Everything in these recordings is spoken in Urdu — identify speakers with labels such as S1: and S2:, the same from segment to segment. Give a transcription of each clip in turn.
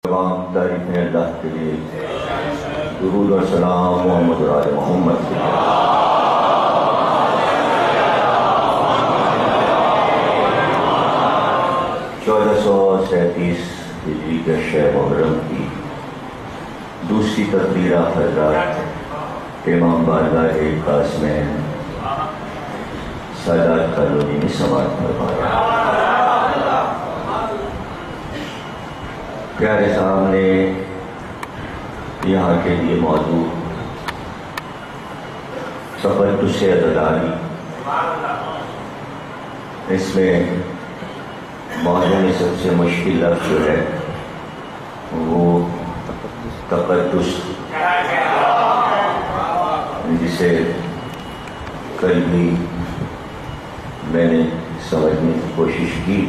S1: تمام تعریفیں اللہ کے لیے، درود و سلام محمد و آل محمد کے لیے۔ 1437 ہجری کے شہ محرم کی دوسری تقریرہ حضرات امام بارگاہ قاسمین سادات کالونی میں سماعت فرمایا۔ پیارے صاحب نے یہاں کے لیے موضوع تقدس عددانی، اس میں موضوع میں سب سے مشکل لفظ جو ہے وہ تقدس، جسے کل بھی میں نے سمجھنے کی کوشش کی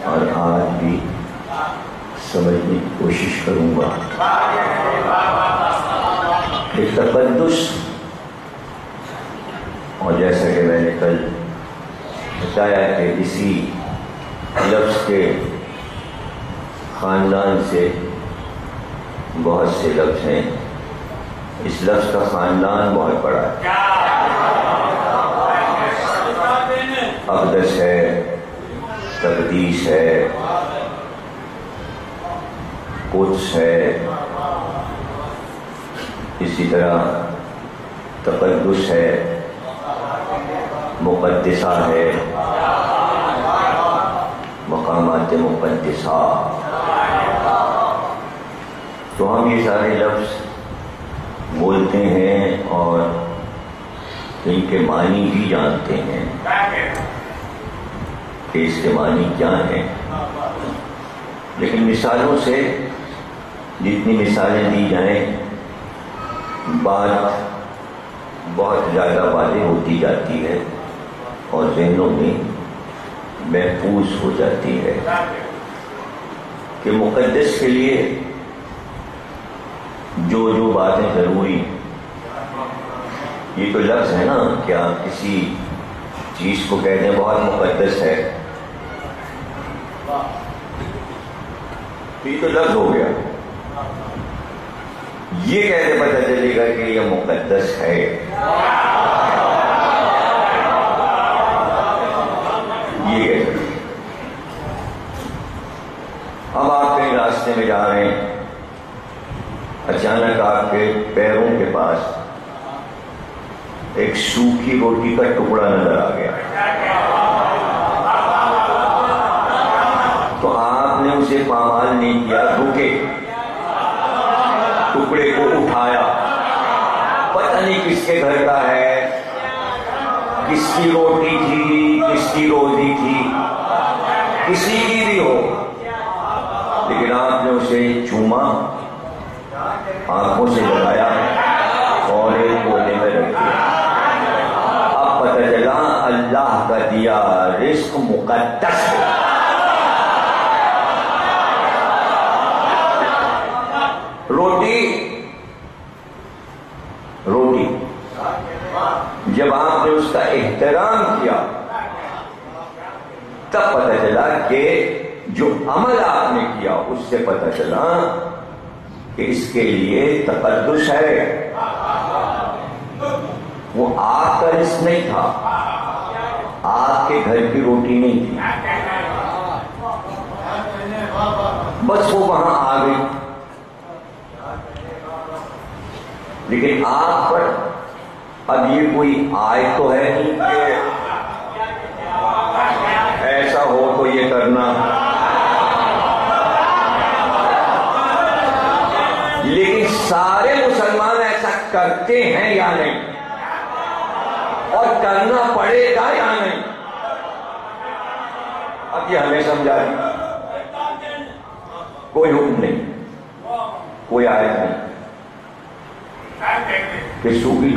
S1: اور آج بھی سمجھنے کی کوشش کروں گا کہ تقدس، اور جیسا کہ میں نے کل بتایا کہ اسی لفظ کے خاندان سے بہت سے لفظ ہیں، اس لفظ کا خاندان بہت بڑا ہے۔ اقدس ہے، تقدیس ہے، قدس ہے، اسی طرح تقدس ہے، مقدسہ ہے، مقامات مقدسہ۔ تو ہم یہ سارے لفظ بولتے ہیں اور ان کے معنی بھی جانتے ہیں کہ اس کے معنی کیا ہیں، لیکن مثالوں سے جتنی مثالیں دی جائیں بات بہت زیادہ واضح ہوتی جاتی ہے اور ذہنوں میں محفوظ ہو جاتی ہے کہ مقدس کے لیے جو باتیں ضروری، یہ تو لفظ ہے نا کہ آپ کسی چیز کو کہتے ہیں بہت مقدس ہے، یہ تو لفظ ہو گیا، یہ کیسے پتہ چلے گا کہ یہ مقدس ہے؟ یہ کیسے؟ اب آپ کہیں راستے میں جا رہے ہیں، اچانک آپ کے پیروں کے پاس ایک سوکھی روٹی کا ٹکڑا نظر آ گیا، تو آپ نے اسے پامال نہیں کیا، رکے، ٹکڑے کو اٹھایا، پتہ نہیں کس کے گھر کا ہے، کس کی روٹی تھی، کس کی روزی تھی، کسی کی بھی ہو، لیکن آپ نے اسے چوما، آنکھوں سے لگایا اور ایک کونے میں رکھ دیا۔ اب پتہ چلا اللہ کا دیا رزق مقدس ہے۔ روٹی جب آپ نے اس کا احترام کیا تب پتہ چلا کہ جو عمل آپ نے کیا اس سے پتہ چلا کہ اس کے لیے تقدس ہے۔ وہ آپ کا رزق نہیں تھا، آپ کے گھر کی روٹی نہیں تھی، بس وہ وہاں آ گئی، لیکن آپ پر اب یہ کوئی آیت تو ہے نہیں کہ ایسا ہو تو یہ کرنا، لیکن سارے مسلمان ایسا کرتے ہیں یا نہیں، اور کرنا پڑے گا یا نہیں؟ اب یہ ہمیں سمجھا دی، کوئی حکم نہیں، کوئی آیت نہیں کہ سوکھی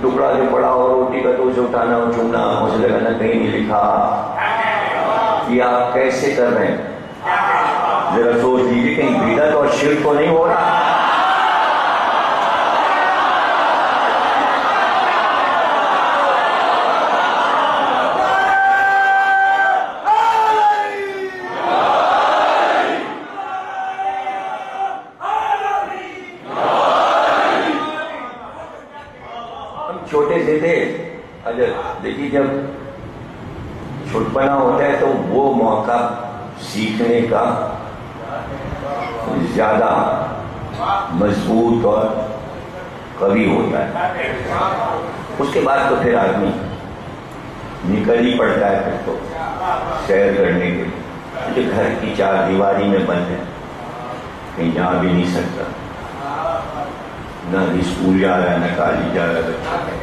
S1: ٹکڑا جو پڑا ہو روٹی کا تو اسے اٹھانا اور چومنا، اسے لگانا، کہیں نہیں لکھا۔ یہ آپ کیسے کر رہے ہیں؟ ذرا سوچ لیجیے کہیں بدعت اور شرک تو نہیں ہو رہا؟ چھوٹے سے تھے. اچھا دیکھیے جب چھٹپنا ہوتا ہے تو وہ موقع سیکھنے کا زیادہ مضبوط اور قوی ہوتا ہے. اس کے بعد تو پھر آدمی نکل ہی پڑتا ہے پھر تو سیر کرنے کے لیے. جو گھر کی چار دیواری میں بند ہے, کہیں جا بھی نہیں سکتا, نہ اسکول جا رہا ہے نہ کالج جا رہا ہے.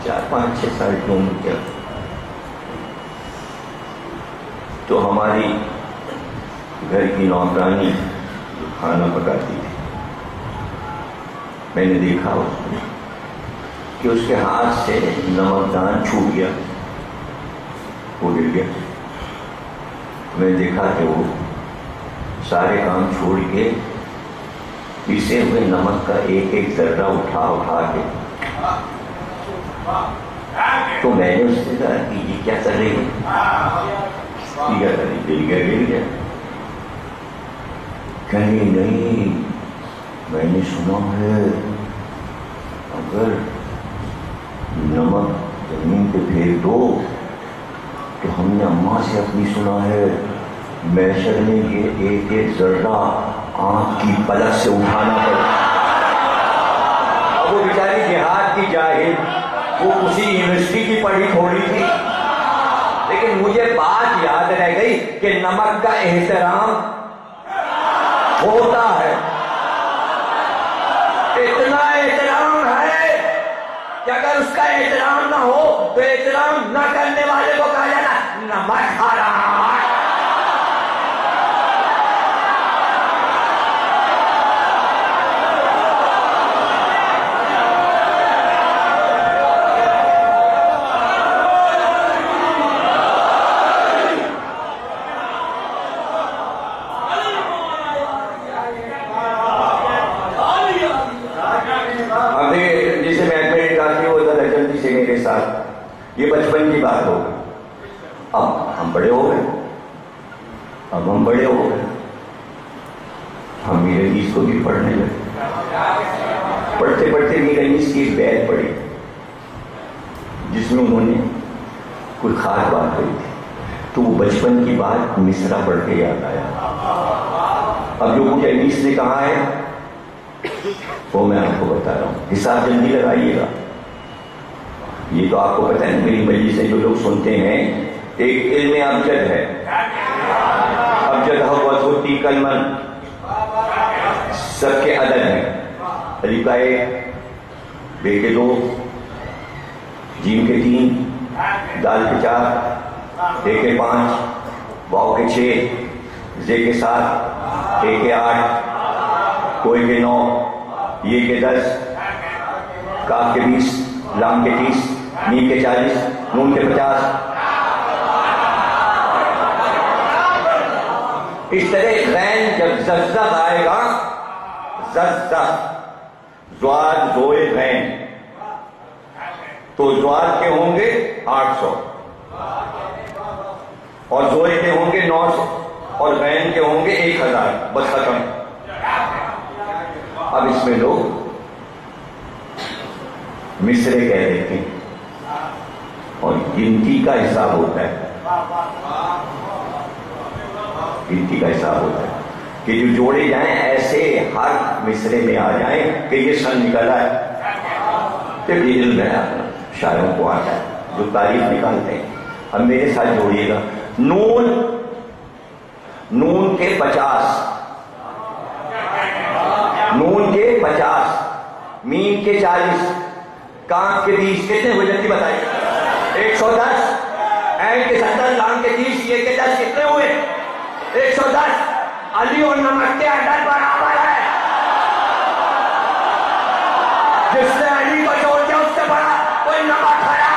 S1: 4-5-6 سال کی عمر کیا تو ہماری گھر کی نوکرانی کھانا پکاتی تھی, میں نے دیکھا اس کو کہ اس کے ہاتھ سے نمک دان چھوٹ گیا, وہ گر گیا. میں نے دیکھا کہ وہ سارے کام چھوڑ کے پیسے ہوئے نمک کا ایک ایک ذرہ اٹھا کے, تو میں نے اس سے کہا کہ یہ کیا کر رہی ہے, کیا کر رہی, گر گیا. کہیں نہیں, میں نے سنا ہے اگر نمک زمین پہ پھینک دو تو ہم نے اماں سے اپنی سنا ہے میشر میں یہ ایک ایک ذرہ آنکھ کی پلک سے اٹھانا پڑا. اب وہ بیچاری دیہات کی جاہل, وہ اسی یونیورسٹی کی پڑھی تھوڑی تھی, لیکن مجھے بات یاد رہ گئی کہ نمک کا احترام ہوتا ہے. اتنا احترام ہے کہ اگر اس کا احترام نہ ہو تو احترام نہ کرنے والے کو کہا جانا نمک کھا رہا ہے. یہ بچپن کی بات ہو گئی. اب ہم بڑے ہو گئے, ہم میر حدیث کو بھی پڑھنے لگے. پڑھتے پڑھتے میر حدیث کی ایک بیت پڑھی جس میں انہوں نے کوئی خاص بات کہی تھی, تو وہ بچپن کی بات مصرع پڑھ کے یاد آیا. اب جو مجھے حدیث نے کہا ہے وہ میں آپ کو بتا رہا ہوں, حساب جلدی لگائیے گا. یہ تو آپ کو پتہ ہے میری مجلس سے جو لوگ سنتے ہیں, ایک علم ابجد ہے, ابجد ہوتی کلمن, سب کے عدد ہیں. الف کا 1, بے کے 2, جیم کے 3, دال کے 4, تے کے 5, واو کے 6, زے کے 7, اے کے 8, کوئی کے 9, یہ کے 10, کاف کے 20, لام کے 30, میم کے 40, نون کے 50. اس طرح غین جب ززق آئے گا, ززق زواد زوئے غین, تو زواد کے ہوں گے 800 اور زوئے کے ہوں گے 900 اور غین کے ہوں گے 1000. بس ختم. اب اس میں لوگ مصرے کہہ دیتے ہیں اور گنتی کا حساب ہوتا ہے. گنتی کا حساب ہوتا ہے کہ جو جوڑے جائیں ایسے ہر مصرے میں آ جائیں کہ یہ سن نکلا ہے. پھر یہ علم ہے اپنا, شاعروں کو آتا ہے جو تعریف نکالتے ہیں. اب میرے ساتھ جوڑیے گا, نون کے 50, نون کے 50, میم کے 40, کاف کے 20, کتنے ہوئے جلدی بتائیے؟ 110. عین کے 70, لام کے 30, یہ کے 10, کتنے ہوئے؟ 110. علی اور نمک کے عدد برابر ہے. جس نے علی کو چھوڑ دیا اس سے بڑا کوئی نمک کھایا.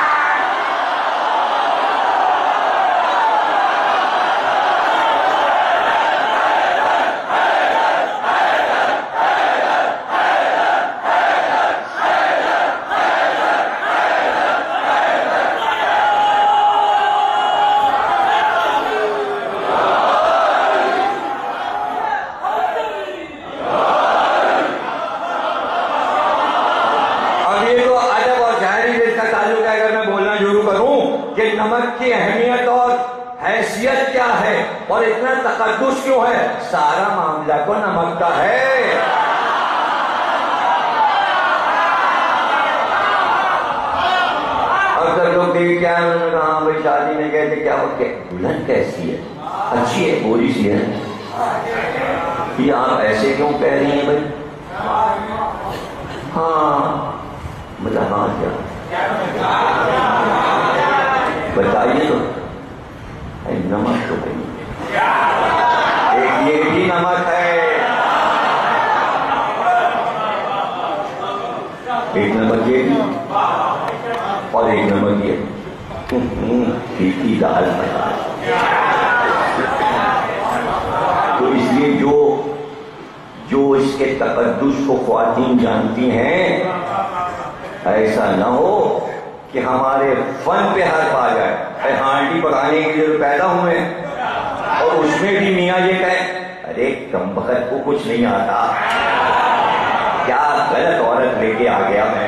S1: تقدس کیوں ہے؟ سارا معاملہ تو نمک کا ہے. اگر لوگ دیکھ کیا انہوں نے کہا ہاں بھائی شادی میں گئے تھے, کیا وہ دلہن کیسی ہے؟ اچھی ہے, بولی سی ہے. یہ آپ ایسے کیوں کہہ رہی ہیں بھائی؟ ہاں مطلب ہاں کیا بتائیے تو. نمک تو نہیں, ایک یہ بھی نمک ہے, ایک نمک یہ بھی اور ایک نمک یہ پھیکی دال بنا. تو اس لیے جو اس کے تقدس کو خواتین جانتی ہیں, ایسا نہ ہو کہ ہمارے فن پہ حرف آ جائے. ہانڈی پکانے کے لیے پیدا ہوئے اور اس میں بھی میاں یہ کہیں ارے کم بخت کو کچھ نہیں آتا, کیا غلط عورت لے کے آ گیا میں,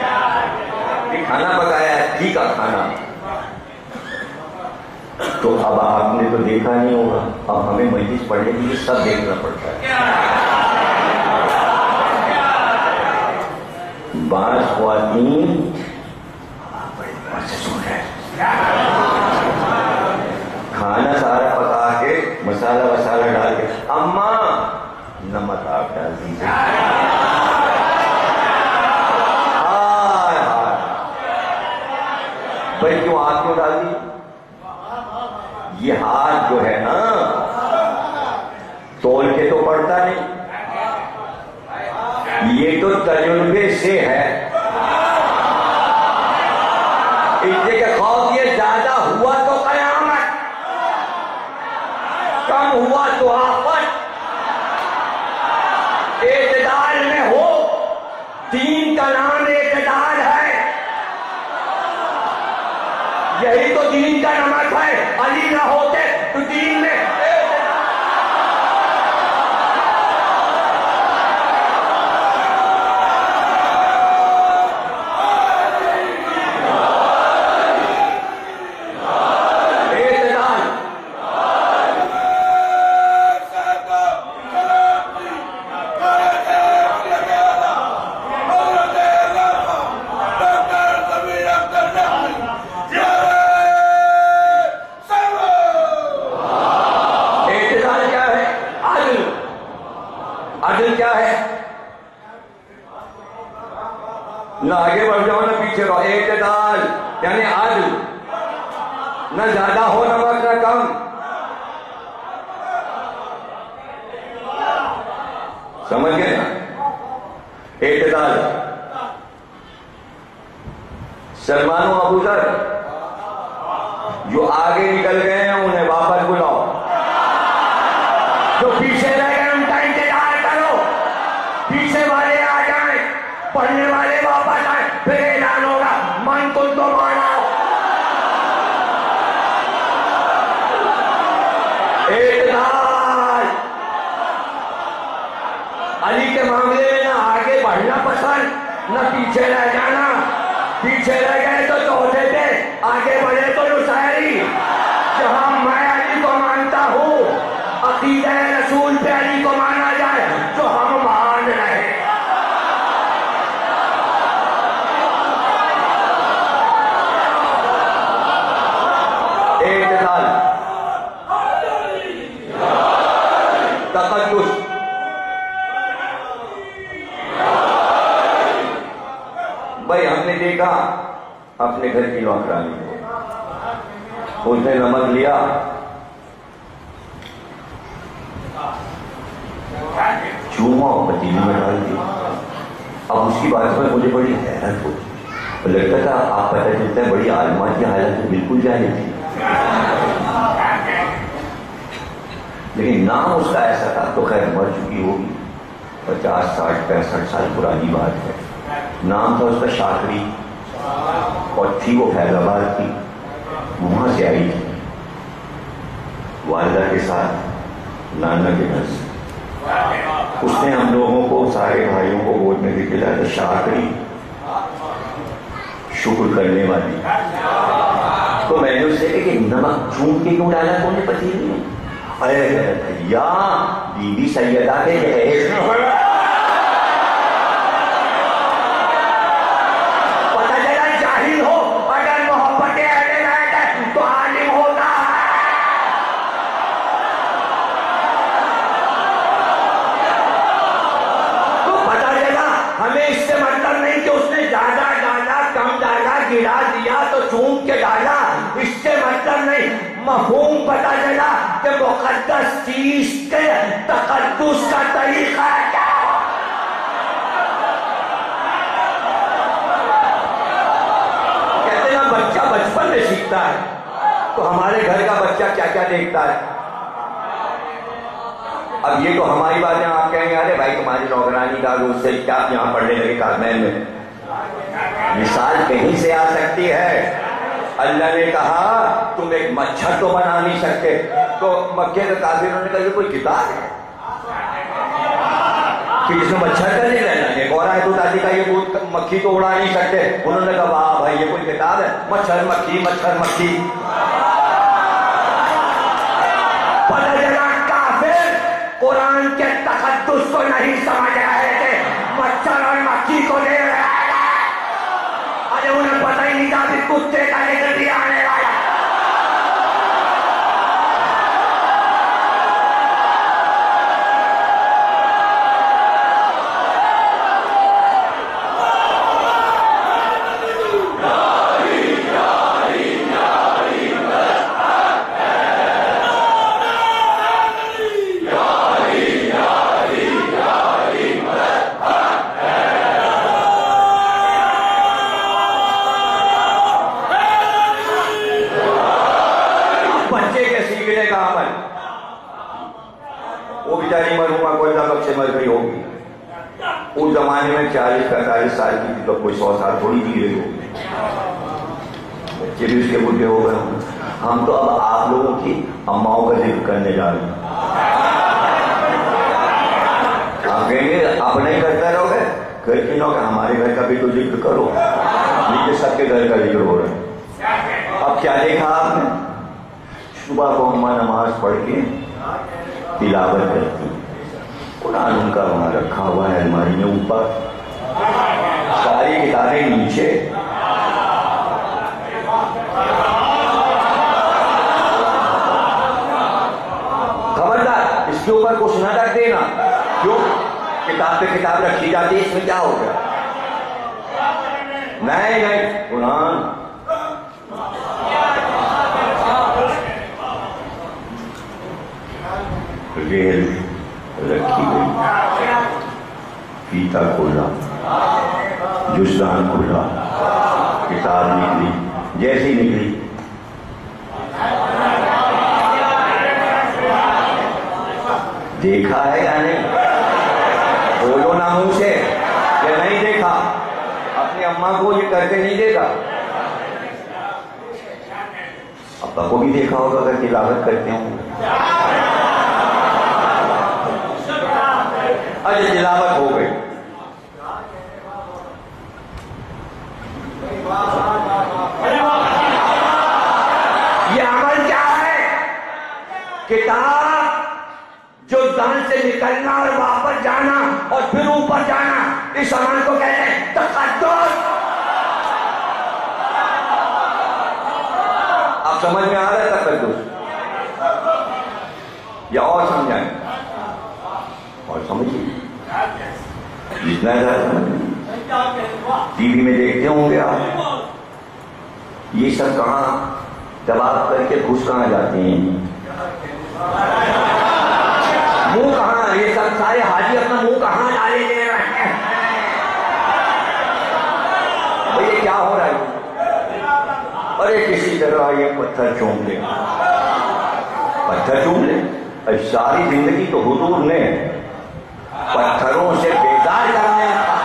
S1: یہ کھانا پکایا ٹھیک ہے کھانا. تو اب آپ نے تو دیکھا نہیں ہوگا, اب ہمیں مجلس پڑھنے کے لیے سب دیکھنا پڑتا ہے. بعض خواتین کھانا سارا پکا کے مسالہ وسالہ ڈال کے اماں نمک آپ ڈال دیجیے. بھائی کیوں ہاتھ کیوں ڈال دی؟ یہ ہاتھ جو ہے نا تول کے تو پڑتا نہیں, یہ تو تجربے سے ہے. اس لیے کہ خوف یہ زیادہ ہوا تو قیامت, کم ہوا تو آفت. اعتدال میں ہو, دین کا نام اعتدال ہے, یہی تو دین کا نمک ہے. علی نہ ہوتے تو دین میں نہ آگے بڑھ جاؤ نہ پیچھے رہو. اعتدال یعنی عدل, نہ زیادہ ہو نمک نہ کم. سمجھ گئے نا اعتدال. سلمان و ابو ذر جو آگے نکل گئے ہیں انہیں واپس بلاؤ, جو پیچھے رہ گئے ان کا انتظار کرو. پیچھے والے آ جائیں, پڑھنے والے واپس آئے, پھر اعلان ہوگا من کن تو مانا. اعتدال. علی کے معاملے میں نہ آگے بڑھنا پسند نہ پیچھے رہ جانا. پیچھے رہ گئے تو چوتھے تھے, آگے بڑھے تو نصیری. جہاں میں علی کو مانتا ہوں, عقیدہ رسول پہ علی کو مانا جائے جو ہم مان رہے. اعتدال, تقدس. بھائی ہم نے دیکھا اپنے گھر کی نوکرانی کو, اس نے نمک لیا, چوما اور پتیلی میں ڈال دیا. اب اس کی بات میں مجھے بڑی حیرت ہوتی, لگتا تھا آپ پتہ چلتا ہے بڑی عالمہ کی حالت میں بالکل جاہل تھی, لیکن نام اس کا ایسا تھا. تو خیر مر چکی ہوگی, 50 60 65 سال پرانی بات ہے. نام تھا اس کا شاکری, اور تھی وہ فیض آباد کی, وہاں سے آئی تھی والدہ کے ساتھ نانا کے گھر سے. اس نے ہم لوگوں کو, سارے بھائیوں کو گود میں بھی کھلایا تھا. شاکری شکر کرنے والی. تو میں نے اس سے کہا کہ نمک چون کے کیوں ڈالا تو نے پتیلی میں؟ ارے بھیا بی بی سیدہ کے جہیز میں ہو رہا پتہ چلا جاہل ہو اگر محبت اہل بیت ہے تو عالم ہوتا ہے. تو پتہ چلا ہمیں اس سے مطلب نہیں کہ اس نے زیادہ ڈالا کم ڈالا گرا دیا تو چوم کے ڈالا, اس سے مطلب نہیں. مفہوم پتہ چلا کہ مقدس چیز کے تقدس کا طریقہ کیا ہے. کہتے ہیں بچہ بچپن میں سیکھتا ہے, تو ہمارے گھر کا بچہ کیا کیا دیکھتا ہے. اب یہ تو ہماری باتیں آپ کہیں گے ارے بھائی تمہاری نوکرانی کا اس سے کیا یہاں پڑھنے لگے کارمین میں. مثال کہیں سے آ سکتی ہے. اللہ نے کہا تم ایک مچھر تو بنا نہیں سکتے, تو مکے کے کافروں نے کہا یہ کوئی کتاب ہے کہ جس میں مچھر کا نہیں رہنا. ایک اور آیت اتاری کا یہ مکھی تو اڑا نہیں سکتے. انہوں نے کہا واہ بھائی یہ کوئی کتاب ہے, مچھر مکھی مچھر مکھی. پتہ چلا کافر قرآن کے تقدس کو نہیں سمجھ رہے تھے, مچھر اور مکھی کو لے رہے. ارے انہیں پتہ ہی نہیں تھا کہ کتے کا ذکر بھی آنے والا. وہ بیچاری مرحوما کو اللہ بخشے مر گئی ہوگی. اس زمانے میں 40-45 سال کی تھی, تو کوئی 100 سال تھوڑی جی رہی ہوگی. بچے بھی اس کے بڈھے ہو گئے ہوں. ہم تو اب آپ لوگوں کی اماؤں کا ذکر کرنے جا رہے ہیں. آپ کہیں گے آپ نہیں کرتے رہو گے, گھر کی نو کہ ہمارے گھر کا بھی تو ذکر کرو. یہ سب کے گھر کا ذکر ہو رہا ہے. اب کیا دیکھا آپ نے, صبح کو اماں نماز پڑھ کے تلاوت کرتی, قرآن ان کا وہاں رکھا ہوا ہے الماری میں اوپر, ساری کتابیں نیچے. خبردار اس کے اوپر کچھ نہ رکھ دینا. کیوں کتاب پہ کتاب رکھی جاتی ہے, اس میں کیا ہو گیا. نہیں نہیں قرآن ریل رکھی گئی, فیتا کھولا, جزدان کھولا, کتاب نکلی. جیسی نکلی دیکھا ہے یا نہیں, بولو نا منہ سے کہ نہیں دیکھا. اپنی اماں کو یہ کر کے نہیں دیکھا, ابا کو بھی دیکھا ہوگا اگر تلاوت کرتے ہوں. اجے تلاوت ہو گئی. یہ عمل کیا ہے, کتاب جو دان سے نکلنا اور واپس جانا اور پھر اوپر جانا, اس عمل کو کہتے ہیں تقدس. آپ سمجھ میں آ رہا ہے تقدس, یا اور سمجھائیں اور سمجھیے. جتنا ٹی وی میں دیکھتے ہوں گے آپ, یہ سب کہاں دباؤ کر کے گھس کہاں جاتے ہیں, منہ کہاں, یہ سب سارے حاجی اپنا منہ کہاں ڈالے دے رہے ہیں. یہ کیا ہو رہا ہے. ارے کسی طرح یہ پتھر چوم لے, پتھر چوم لے. ساری زندگی تو حضور نے پتھروں سے بیدار کرنے کا,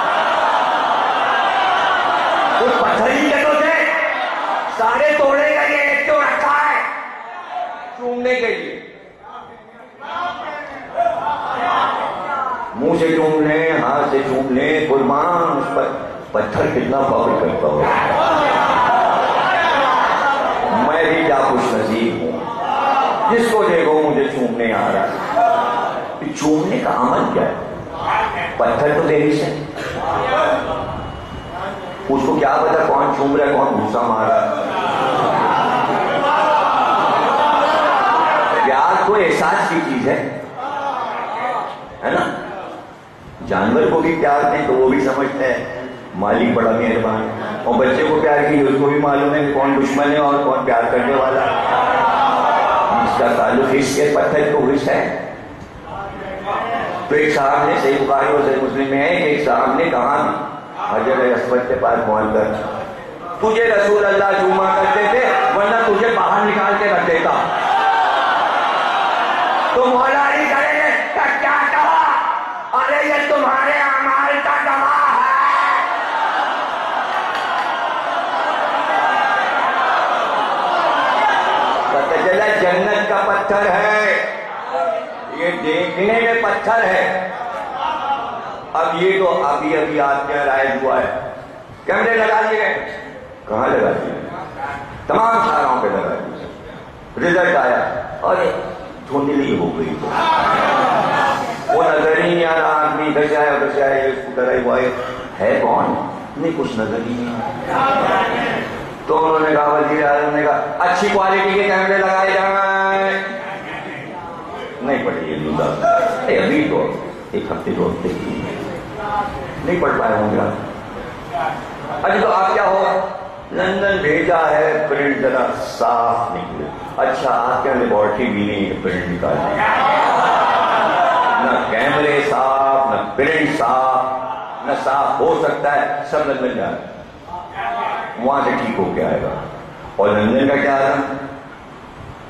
S1: اس پتھر ہی کے تو تھے, سارے توڑے گئے, ایک تو رکھا ہے چومنے کے لیے. منہ سے چوم لیں, ہاتھ سے چوم لیں, قربان اس پر پتھر کتنا فخر کرتا ہو. میں بھی کیا خوش نصیب ہوں جس کو دیکھو مجھے چومنے آ رہا ہے. چومنے کا عمل کیا ہے؟ پتھر تو دہی سے اس کو کیا پتا کون چوم رہا ہے کون گھوسا مار رہا ہے. پیار تو احساس کی چیز ہے نا. جانور کو بھی پیار دیں تو وہ بھی سمجھتے ہیں مالک بڑا مہربان ہے، اور بچے کو پیار کی اس کو بھی معلوم ہے کہ کون دشمن ہے اور کون پیار کرنے والا ہے. اس کا تعلق اس کے پتھر کو حص ہے. تو ایک صاحب نے صحیح بخاری اور صحیح مسلم میں ہے کہ ایک صاحب نے کہا حجر اسود کے پاس پہنچ کر تجھے رسول اللہ چوما کرتے تھے ورنہ تجھے باہر نکال کے رکھ دیتا. تو مولا علی کرے گے کیا کہا؟ ارے یہ تمہارے اعمال کا گواہ ہے. پتہ چلا جنت کا پتھر ہے، یہ دیکھنے میں پتھر ہے. اب یہ تو ابھی ابھی آپ کے رائج ہوا ہے. کیمرے لگا دیے گئے، کہاں لگا دیے؟ تمام شہروں پہ لگا دیے. رزلٹ آیا اور دھندلی ہو گئی، وہ نظر ہی نہیں آ رہا. آدمی ادھر سے آیا ادھر سے آیا، ادھر آئی وہ آئے، ہے کون؟ نہیں کچھ نظر ہی نہیں آ. تو انہوں نے کہا وزیر اعظم نے کہا اچھی کوالٹی کے کیمرے لگائے جائیں. نہیں پڑھی یہ ابھی تو ایک ہفتے دو ہفتے کی نہیں پڑھ پائے ہوں گے. ابھی تو آپ کیا ہوگا لندن بھیجا ہے پرنٹ ذرا صاف نکلے. اچھا آپ کے لیبورٹری بھی نہیں پرنٹ نکالے، نہ کیمرے صاف نہ پرنٹ صاف نہ صاف ہو سکتا ہے. سب لندن جا رہے وہاں سے ٹھیک ہو کے آئے گا. اور لندن کا کیا رہا؟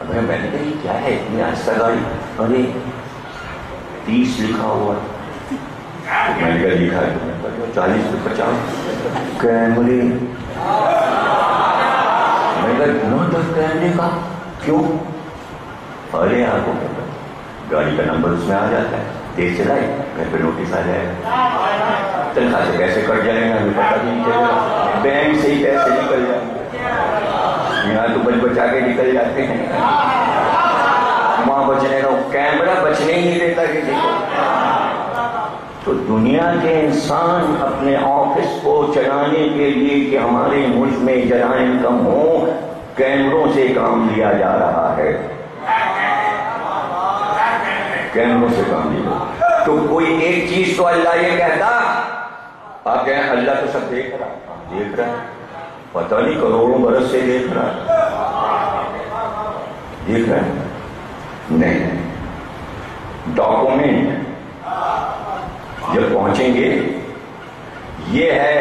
S1: میں نے کہا یہ کیا ہے اتنی آہستہ گاڑی؟ ارے 30 لکھا ہوا ہے. میں نے کہا لکھا ہے 40 سے 50 کیمرے. میں نے کہا 9-10 کیمرے کا کیوں؟ ارے آپ کو گاڑی کا نمبر اس میں آ جاتا ہے، تیز چلائے گھر پہ نوٹس آ جائے گا، تنخواہ سے پیسے کٹ جائیں گے ہمیں پتہ بھی نہیں چلے گا، بینک سے ہی پیسے نکل جائیں گے. یہاں تو بچ بچا کے نکل جاتے ہیں، وہاں بچنے کا کیمرہ بچنے ہی نہیں دیتا کسی کو. تو دنیا کے انسان اپنے آفس کو چلانے کے لیے کہ ہمارے ملک میں جرائم کم ہوں کیمروں سے کام لیا جا رہا ہے. کیمروں سے کام لیا. تو کوئی ایک چیز تو اللہ یہ کہتا، آپ کہیں اللہ تو سب دیکھ رہا ہے، پتہ نہیں کروڑوں برس سے دیکھ رہا ہے. نہیں، ڈاکومنٹ جب پہنچیں گے یہ ہے،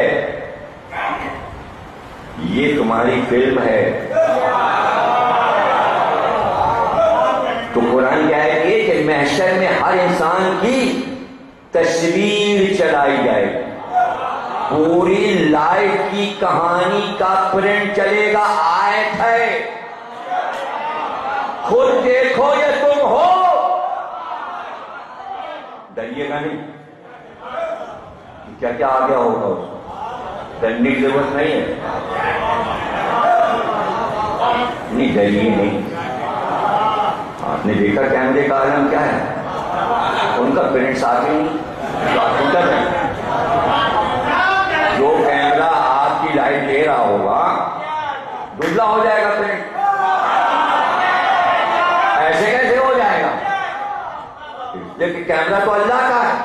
S1: یہ تمہاری فلم ہے. تو قرآن کیا ہے کہ محشر میں ہر انسان کی تصویر چلائی جائے، پوری لائف کی کہانی کا پرنٹ چلے گا. آیت ہے، خود دیکھو یہ تم ہو، ڈریے گا نہیں. کیا کیا آگے ہوگا اس کو ڈرنے کی ضرورت نہیں ہے. نہیں ڈریے نہیں. آپ نے دیکھا کیمرے کا عالم کیا ہے، ان کا پرنٹ ساتھ ہی جو کیمرہ آپ کی لائٹ لے رہا ہوگا دبلا ہو جائے گا پرنٹ. ایسے کیسے ہو جائے گا؟ لیکن کیمرہ تو اللہ کا ہے،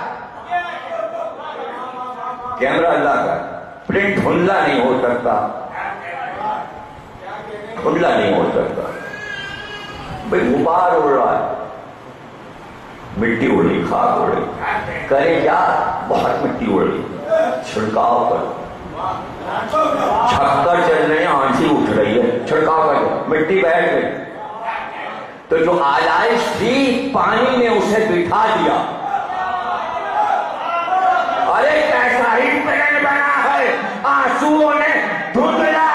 S1: کیمرہ اللہ کا ہے. پرنٹ دھندلا نہیں ہو سکتا، دھندلا نہیں ہو سکتا. بھئی غبار اڑ رہا ہے، مٹی اڑ رہی، خاک اڑ رہی، کرے کیا؟ بہت مٹی اڑ رہی، چھڑکاؤ کرو. چھکر چل رہے ہیں، آنسی اٹھ رہی ہے، چھڑکاؤ کرو، مٹی بیٹھ گئی. تو جو آلائش تھی پانی نے اسے بٹھا دیا. ارے کیسا ہی پرنٹ بنا ہے، آنسوؤں نے دھندلا.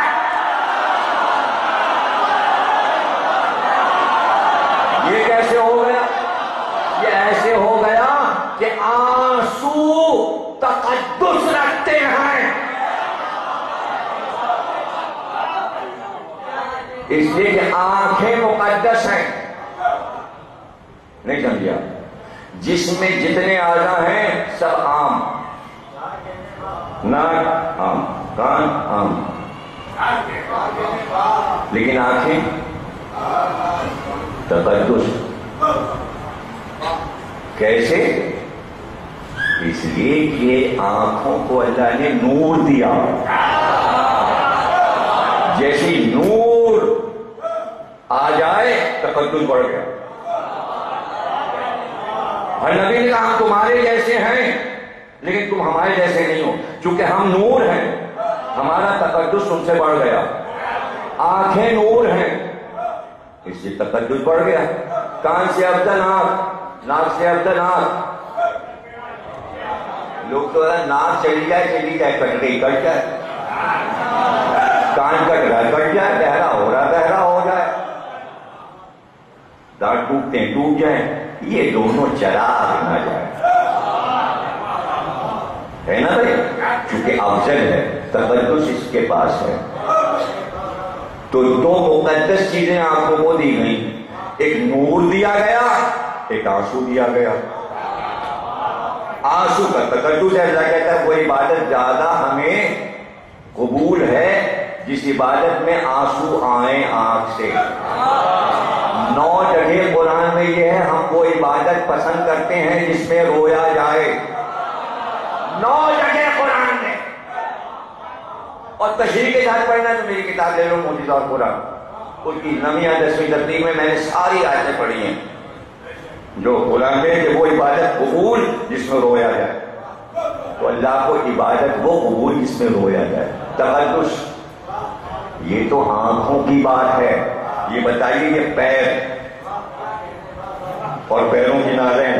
S1: یہ کیسے ہو گیا؟ یہ ایسے ہو گیا کہ آنسو تقدس رکھتے ہیں. اس لیے کہ آنکھیں مقدس ہیں. نہیں سمجھا؟ جس میں جتنے اعضاء ہیں سب عام، ناک عام، کان عام، لیکن آنکھیں تقدس. کیسے؟ اس لیے کہ آنکھوں کو اللہ نے نور دیا. جیسی نور آ جائے تقدس بڑھ گیا. اور نبی نے کہا تمہارے جیسے ہیں لیکن تم ہمارے جیسے نہیں ہو. چونکہ ہم نور ہیں ہمارا تقدس تم سے بڑھ گیا. آنکھیں نور ہیں اس سے تقدس بڑھ گیا. کان سے افضل ناک، ناک سے افضل آنکھ. لوگ تو ناک چلی جائے کٹ گئی کٹ جائے، کان کٹ رہا کٹ جائے، بہرا ہو رہا بہرا ہو جائے، دانت ٹوٹتے ہیں ٹوٹ جائیں. یہ دونوں چراغ نہ جائے، ہے نا بھائی؟ چونکہ افضل ہے تقدس اس کے پاس ہے. تو دو مقدس چیزیں آنکھوں کو دی گئی، ایک نور دیا گیا، ایک آنسو دیا گیا. آنسو کا تقدس ہے. اللہ کہتا ہے وہ عبادت زیادہ ہمیں قبول ہے جس عبادت میں آنسو آئیں آنکھ سے. 9 جگہ قرآن میں یہ ہے ہم وہ عبادت پسند کرتے ہیں جس میں رویا جائے. 9 جگہ قرآن میں. اور تشریح کے ساتھ پڑھنا تو میری کتاب لے لو معجزہ اور قرآن، اس کی 9ویں یا 10ویں ترتیب میں نے ساری آیتیں پڑھی ہیں جو قرآن میں کہ وہ عبادت قبول جس میں رویا جائے. تو اللہ کو عبادت وہ قبول جس میں رویا جائے. تقدس یہ تو آنکھوں کی بات ہے. یہ بتائیے یہ پیر اور پیروں کی نالیں.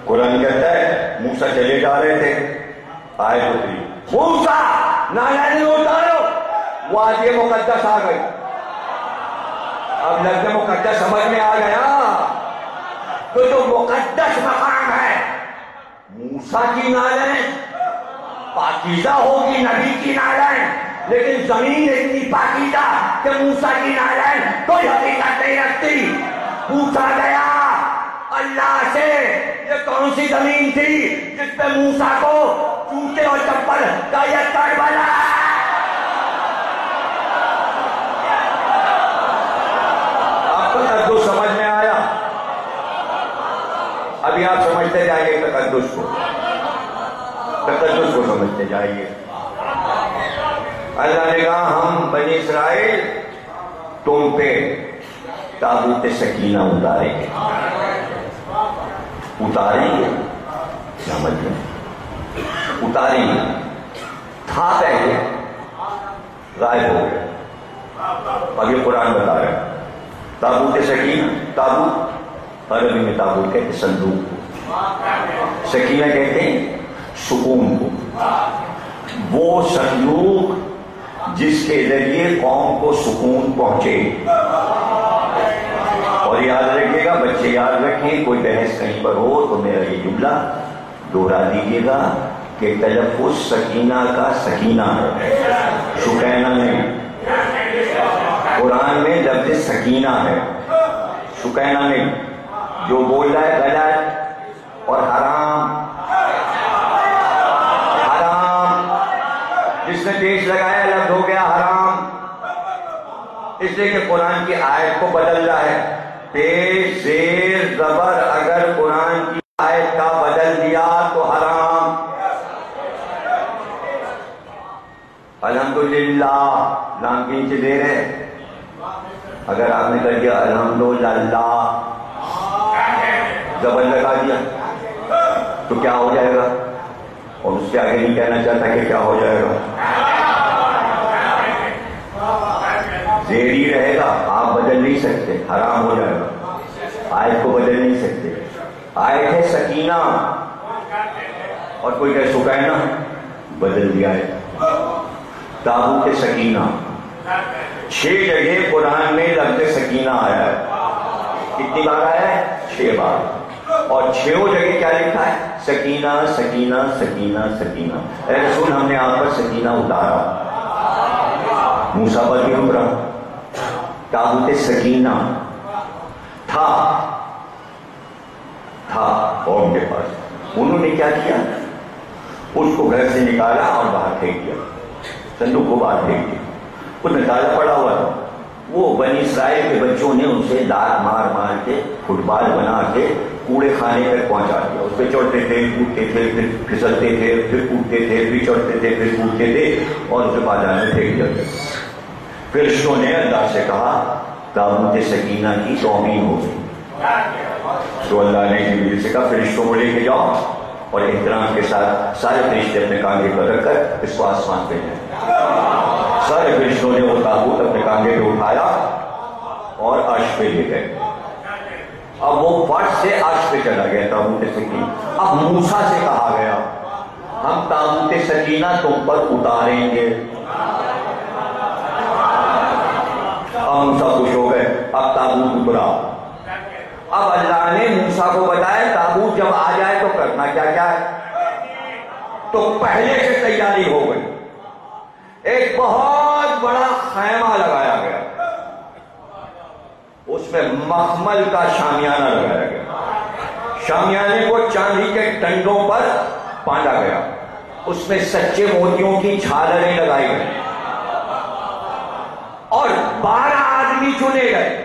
S1: قرآن کہتا ہے موسیٰ چلے جا رہے تھے، آیت اتری موسیٰ نالیں اتارو، وہ آج یہ مقدس آ گئی. اب لفظ مقدس سمجھ میں آ گیا. تو جو مقدس مقام ہے موسیٰ کی نالیں پاکیزہ ہوگی، نبی کی نالیں، لیکن زمین اتنی پاکیزہ کہ موسیٰ کی نالیں کوئی حقیقت نہیں رکھتی. پوچھا گیا اللہ سے یہ کون سی زمین تھی جس پہ موسیٰ کو جوتے اور چپل کا یہ کر بنا. آپ کو تقدس سمجھ میں آیا؟ ابھی آپ سمجھتے جائیے تقدس کو سمجھتے جائیے. اللہ نے کہا ہم بنی اسرائیل تم پہ تابوت سکینہ اتاریں گے. کیا مطلب؟ اتاریں گے. تھا پہلے غائب ہو گئے. اب یہ قرآن بتا رہے ہیں تابوت سکینہ. تابوت عربی میں تابوت کہتے صندوق کو، سکینہ کہتے ہیں سکون کو. وہ صندوق جس کے ذریعے قوم کو سکون پہنچے. اور یاد رکھیے گا بچے، یاد رکھیں کوئی بحث کہیں پر ہو تو میرا یہ جملہ دوہرا دیجیے گا کہ تلفظ سکینہ کا سکینہ ہے، سکینہ نہیں. قرآن میں لفظ سکینہ ہے، سکینہ نہیں. جو بول رہا ہے غلط اور حرام. جس نے پیش لگایا لفظ ہو گیا حرام. اس لیے کہ قرآن کی آیت کو بدل رہا ہے. پیش زیر زبر اگر قرآن کی آیت کا بدل دیا تو حرام. الحمدللہ لام کی نیچے دے رہے. اگر آپ نے کر دیا الحمدللہ زبر لگا دیا تو کیا ہو جائے گا؟ اور اس کے آگے نہیں کہنا چاہتا کہ کیا ہو جائے گا. زیری رہے گا، آپ بدل نہیں سکتے، حرام ہو جائے گا. آیت کو بدل نہیں سکتے. آیت ہے سکینہ اور کوئی کہ سکینہ بدل دیا ہے. تابوت سکینہ 6 جگہ قرآن میں لفظ سکینہ آیا ہے. کتنی بار آیا ہے؟ 6 بار. اور 6 جگہ کیا لکھا ہے؟ سکینہ سکینہ سکینہ سکینہ. اے رسول ہم نے آپ پر سکینہ اتارا، موسیٰ پر بھی اترا. تابوت سکینہ تھا تھا قوم کے پاس. انہوں نے کیا کیا؟ اس کو گھر سے نکالا اور باہر پھینک دیا, صندوق کو باہر پھینک دیا. اس میں تالا پڑا ہوا تھا. وہ بنی اسرائیل کے بچوں نے ان سے دار مار مار کے فٹ بال بنا کے کوڑے خانے تک پہنچا دیا. اس پہ چڑھتے تھے, کودتے تھے, پھر پھسلتے تھے, پھر کودتے تھے, پھر چڑھتے تھے, پھر کودتے تھے, اور اسے بازار میں پھینک دیا. فرشتوں نے اللہ سے کہا تابوت سکینہ کی توہین ہو گئی. تو اللہ نے جبریل سے کہا فرشتوں کو لے کے جاؤ اور احترام کے ساتھ سارے فرشتے اپنے کانگھے پر رکھ کر اس کو آسمان پہ جائیں. سارے فرشتوں نے وہ تابوت اپنے کانگھے پہ اٹھایا اور عرش پہ لے گئے. اب وہ فرش سے عرش پہ چلا گیا تابوت سکینہ. اب موسیٰ سے کہا گیا ہم تابوت سکینہ تم پر اتاریں گے. اب موسیٰ خوش ہو گئے, اب تابوت اترا. اب اللہ نے موسیٰ کو بتایا تابوت جب آ جائے تو کرنا کیا کیا ہے. تو پہلے سے تیاری ہو گئی. ایک بہت بڑا خیمہ لگایا گیا, اس میں مخمل کا شامیانہ لگایا گیا. شامیانے کو چاندی کے ڈنڈوں پر باندھا گیا. اس میں سچے موتیوں کی جھالریں لگائی گئی اور 12 آدمی چنے گئے.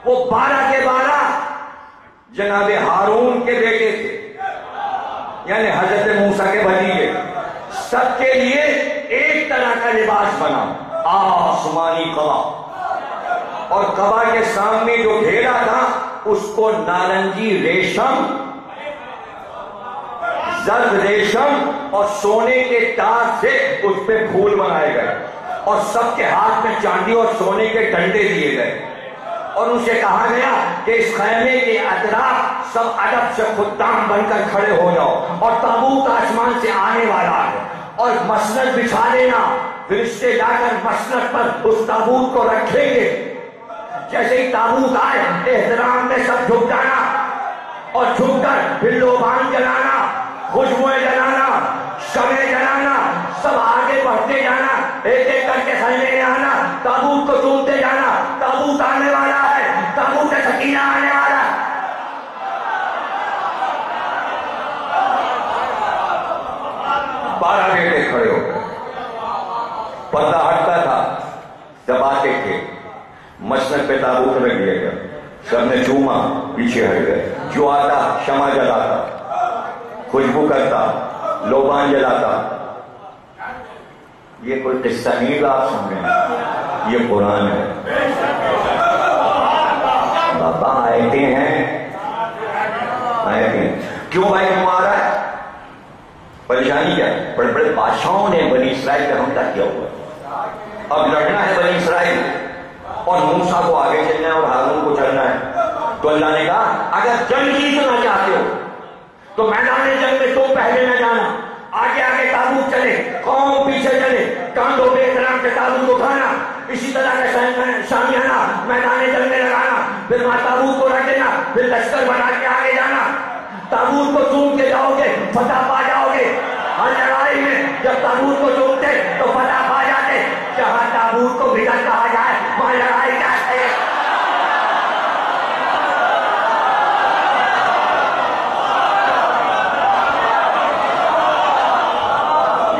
S1: وہ 12 کے 12 جناب ہارون کے بیٹے تھے, یعنی حضرت موسیٰ کے بھتیجے. سب کے لیے ایک طرح کا لباس بنا, آسمانی قبا, اور قبا کے سامنے جو گھیرا تھا اس کو نارنجی ریشم, زرد ریشم اور سونے کے تاج سے اس پہ پھول بنائے گئے, اور سب کے ہاتھ میں چاندی اور سونے کے ڈنڈے دیے گئے. اور ان سے کہا گیا کہ اس خیمے کے اطراف سب ادب سے خدام بن کر کھڑے ہو جاؤ, اور تابوت آسمان سے آنے والا ہے, اور مسند بچھا دینا. فرشتے جا کر مسند پر اس تابوت کو رکھیں گے. جیسے ہی تابوت آئے احترام میں سب جھک جانا, اور جھک کر پھر لوبان جلانا, خوشبوئیں جلانا, شمع جلانا, سب آگے بڑھتے جانا, ایک ایک کر کے خیمے میں آنا, تابوت کو چومتے جانا. تابوت آنے والا ہے, تابوت سکینہ آنے والا ہے. بارہ بیٹے کھڑے ہو گئے, پردہ ہٹتا تھا, جب آتے تھے مسند پہ تابوت رکھ دیا گیا. سب نے چوما, پیچھے ہٹ گئے. جو آتا شمع جلاتا, خوشبو کرتا, لوبان جلاتا. یہ کوئی قصہ نہیں آپ سن رہے ہیں, یہ قرآن ہے. بابا آیتیں ہیں, آیتیں. کیوں بھائی کیوں آ رہا ہے؟ پریشانی کیا ہے؟ بڑے بڑے بادشاہوں نے بنی اسرائیل پہ حملہ کیا ہوا ہے. اب لڑنا ہے بنی اسرائیل, اور موسیٰ کو آگے چلنا ہے اور ہارون کو چلنا ہے. تو اللہ نے کہا اگر جنگ جیتنا چاہتے ہو تو میدان جنگ میں تم پہلے نہ جانا, آگے آگے تابوت چلے, قوم پیچھے چلے, کاندھوں پہ احترام کے تابوت اٹھانا, اسی طرح کا شامیانہ میدان جنگ میں لگانا, پھر وہاں تابوت کو رکھ دینا, پھر لشکر بنا کے آگے جانا. تابوت کو چوم کے جاؤ گے فتح پا جاؤ گے. ہر لڑائی میں جب تابوت کو چومتے تو فتح پا جاتے. جہاں تابوت کو بگڑ کہا جائے وہاں لڑائی کرتے.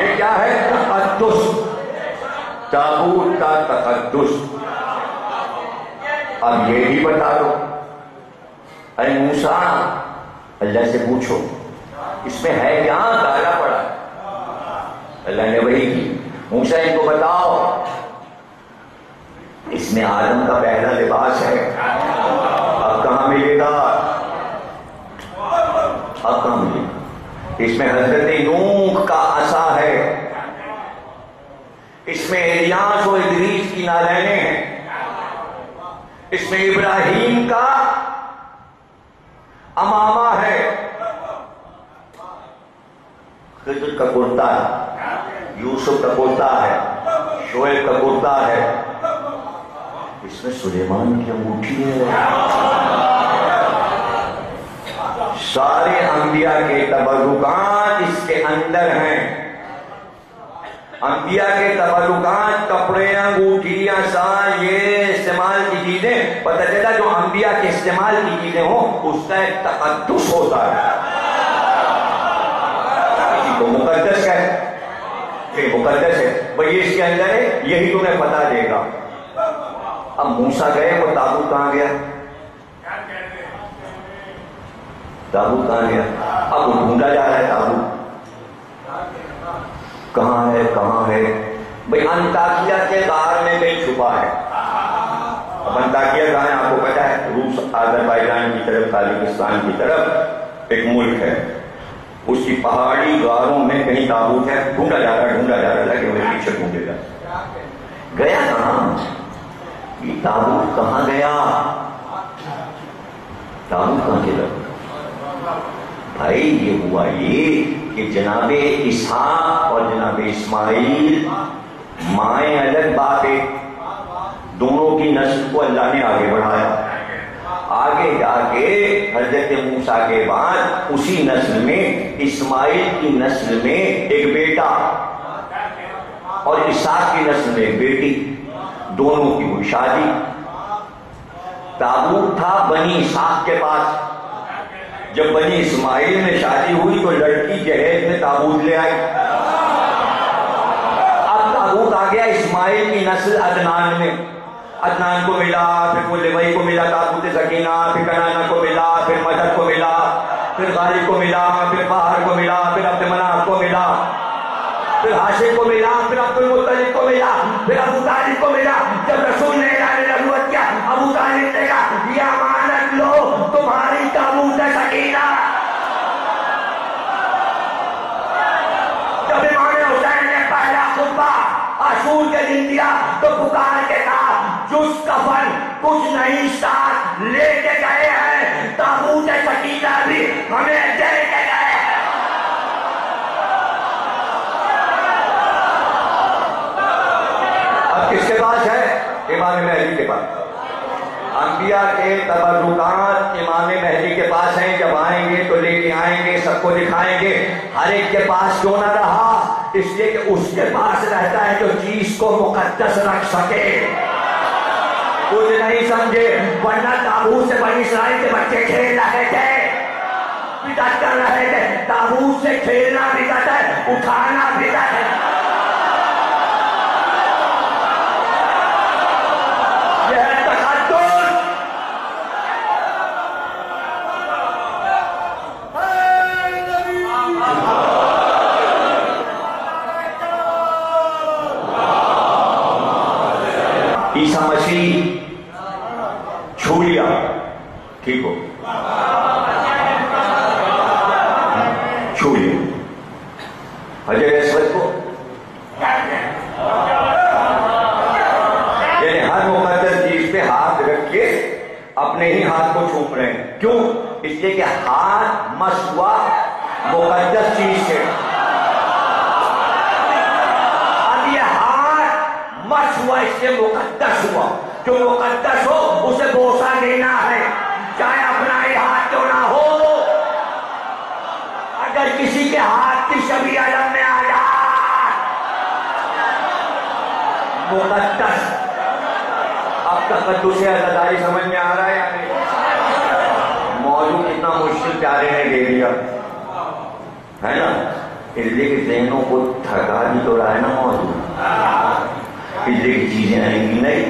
S1: یہ کیا ہے؟ تقدس, تابوت کا تقدس. اب یہ بھی بتا دو, اے موسیٰ اللہ سے پوچھو اس میں ہے کیا کالا پڑا. اللہ نے وہی کی, موسیٰ ان کو بتاؤ اس میں آدم کا پہلا لباس ہے, اب کہاں ملے گا, اب کہاں ملے گا. اس میں حضرت نوح کا عصا ہے, اس میں الیاس و ادریس کی نالینیں ہیں, اس میں ابراہیم کا امامہ ہے, خضر کا کرتا ہے, یوسف کا کرتا ہے, شعیب کا کرتا ہے, اس میں سلیمان کی انگوٹھی ہے. سارے انبیاء کے تبرکات اس کے اندر ہیں. انبیاء کے تبرکات، کپڑے، انگوٹھیاں، سال، یہ استعمال کی چیزیں، پتہ چلا جو انبیاء کے استعمال کی چیزیں ہوں اس کا ایک تقدس ہوتا ہے، کسی کو مقدس ہے، پھر مقدس ہے بھئی یہ اس کے اندر ہے، یہی تمہیں پتہ دے گا۔ اب موسیٰ گئے، وہ تابوت کہاں گیا؟ تابوت کہاں گیا؟ اب وہ ڈھونڈا جا رہا ہے تابوت، کہاں ہے کہاں ہے؟ بھئی انطاکیہ کے غار میں کہیں چھپا ہے۔ اب انطاکیہ کہاں ہے آپ کو پتا ہے؟ روس، آذربائیجان کی طرف، تاجکستان کی طرف ایک ملک ہے، اس کی پہاڑی غاروں میں کہیں تابوت ہے، ڈھونڈا جا رہا ہے کہ وہ پیچھے ڈھونڈے گا۔ گیا کہاں؟ یہ تابوت کہاں گیا؟ تابوت کہاں چلا؟ بھائی یہ ہوا یہ کہ جناب اسحاق اور جناب اسماعیل مائیں الگ باپیں، دونوں کی نسل کو اللہ نے آگے بڑھایا۔ آگے جا کے حضرت موسیٰ کے بعد اسی نسل میں اسماعیل کی نسل میں ایک بیٹا اور اسحاق کی نسل میں ایک بیٹی، دونوں کی ہوئی شادی۔ تابوت تھا بنی اسحاق کے پاس، جب بنی اسماعیل میں شادی ہوئی تو لڑکی جہیز میں تابوت لے آئی۔ اب تابوت آ گیا اسماعیل کی نسل عدنان میں، عدنان کو ملا، پھر وہ لیوی کو ملا تابوت سکینہ، پھر کنانہ کو ملا، پھر مدد کو ملا، پھر غالب کو ملا، پھر باہر کو ملا، پھر عبد مناف کو ملا، پھر ہاشم کو ملا، پھر عبد المطلب کو ملا، پھر ابو طالب کو ملا۔ جب رسول نے اعلان نبوت کیا، ابو طالب نے کہا یہ امانت لو، تمہاری تابوت سکینہ۔ جب امام حسین نے پہلا خطبہ عاشور کے دن دیا تو پکار کے کہا جس کفن کچھ نہیں ساتھ لے کے گئے ہیں، تابوت سکینہ بھی ہمیں دے کے گئے ہیں۔ اب کس کے پاس ہے؟ امام مہدی کے پاس۔ انبیاء کے تبرکات امام مہدی کے پاس ہیں، جب آئیں گے تو لے کے آئیں گے، سب کو دکھائیں گے۔ ہر ایک کے پاس کیوں نہ رہا؟ اس لیے کہ اس کے پاس رہتا ہے جو چیز کو مقدس رکھ سکے، کچھ نہیں سمجھے، ورنہ تابوت سے بنی اسرائیل کے بچے کھیل رہے تھے، بدعت کر رہے تھے۔ تابوت سے کھیلنا بدعت ہے، اٹھانا بدعت ہے۔ عیسیٰ مسیح چھو لیا، ٹھیک ہو، چھو لیا حجر اسود کو، یعنی ہر مقدس چیز پہ ہاتھ رکھ کے اپنے ہی ہاتھ کو چھوپ رہے ہیں۔ کیوں؟ اس لیے کہ ہاتھ مس ہوا مقدس چیز سے۔ ہوا اس سے مقدس ہوا، جو مقدس ہو اسے بوسہ دینا ہے، چاہے اپنا ہی ہاتھ کیوں نہ ہو۔ اگر کسی کے ہاتھ کی شبیہ علم میں آ جائے مقدس، اب تقدس عزاداری سمجھ میں آ رہا ہے یا نہیں؟ موضوع کتنا مشکل پیارے نے دے دیا ہے نا، اس لیے کہ ذہنوں کو تھکا بھی تو رہا ہے نا موضوع، اس لیے کی چیزیں آئیں گی نہیں،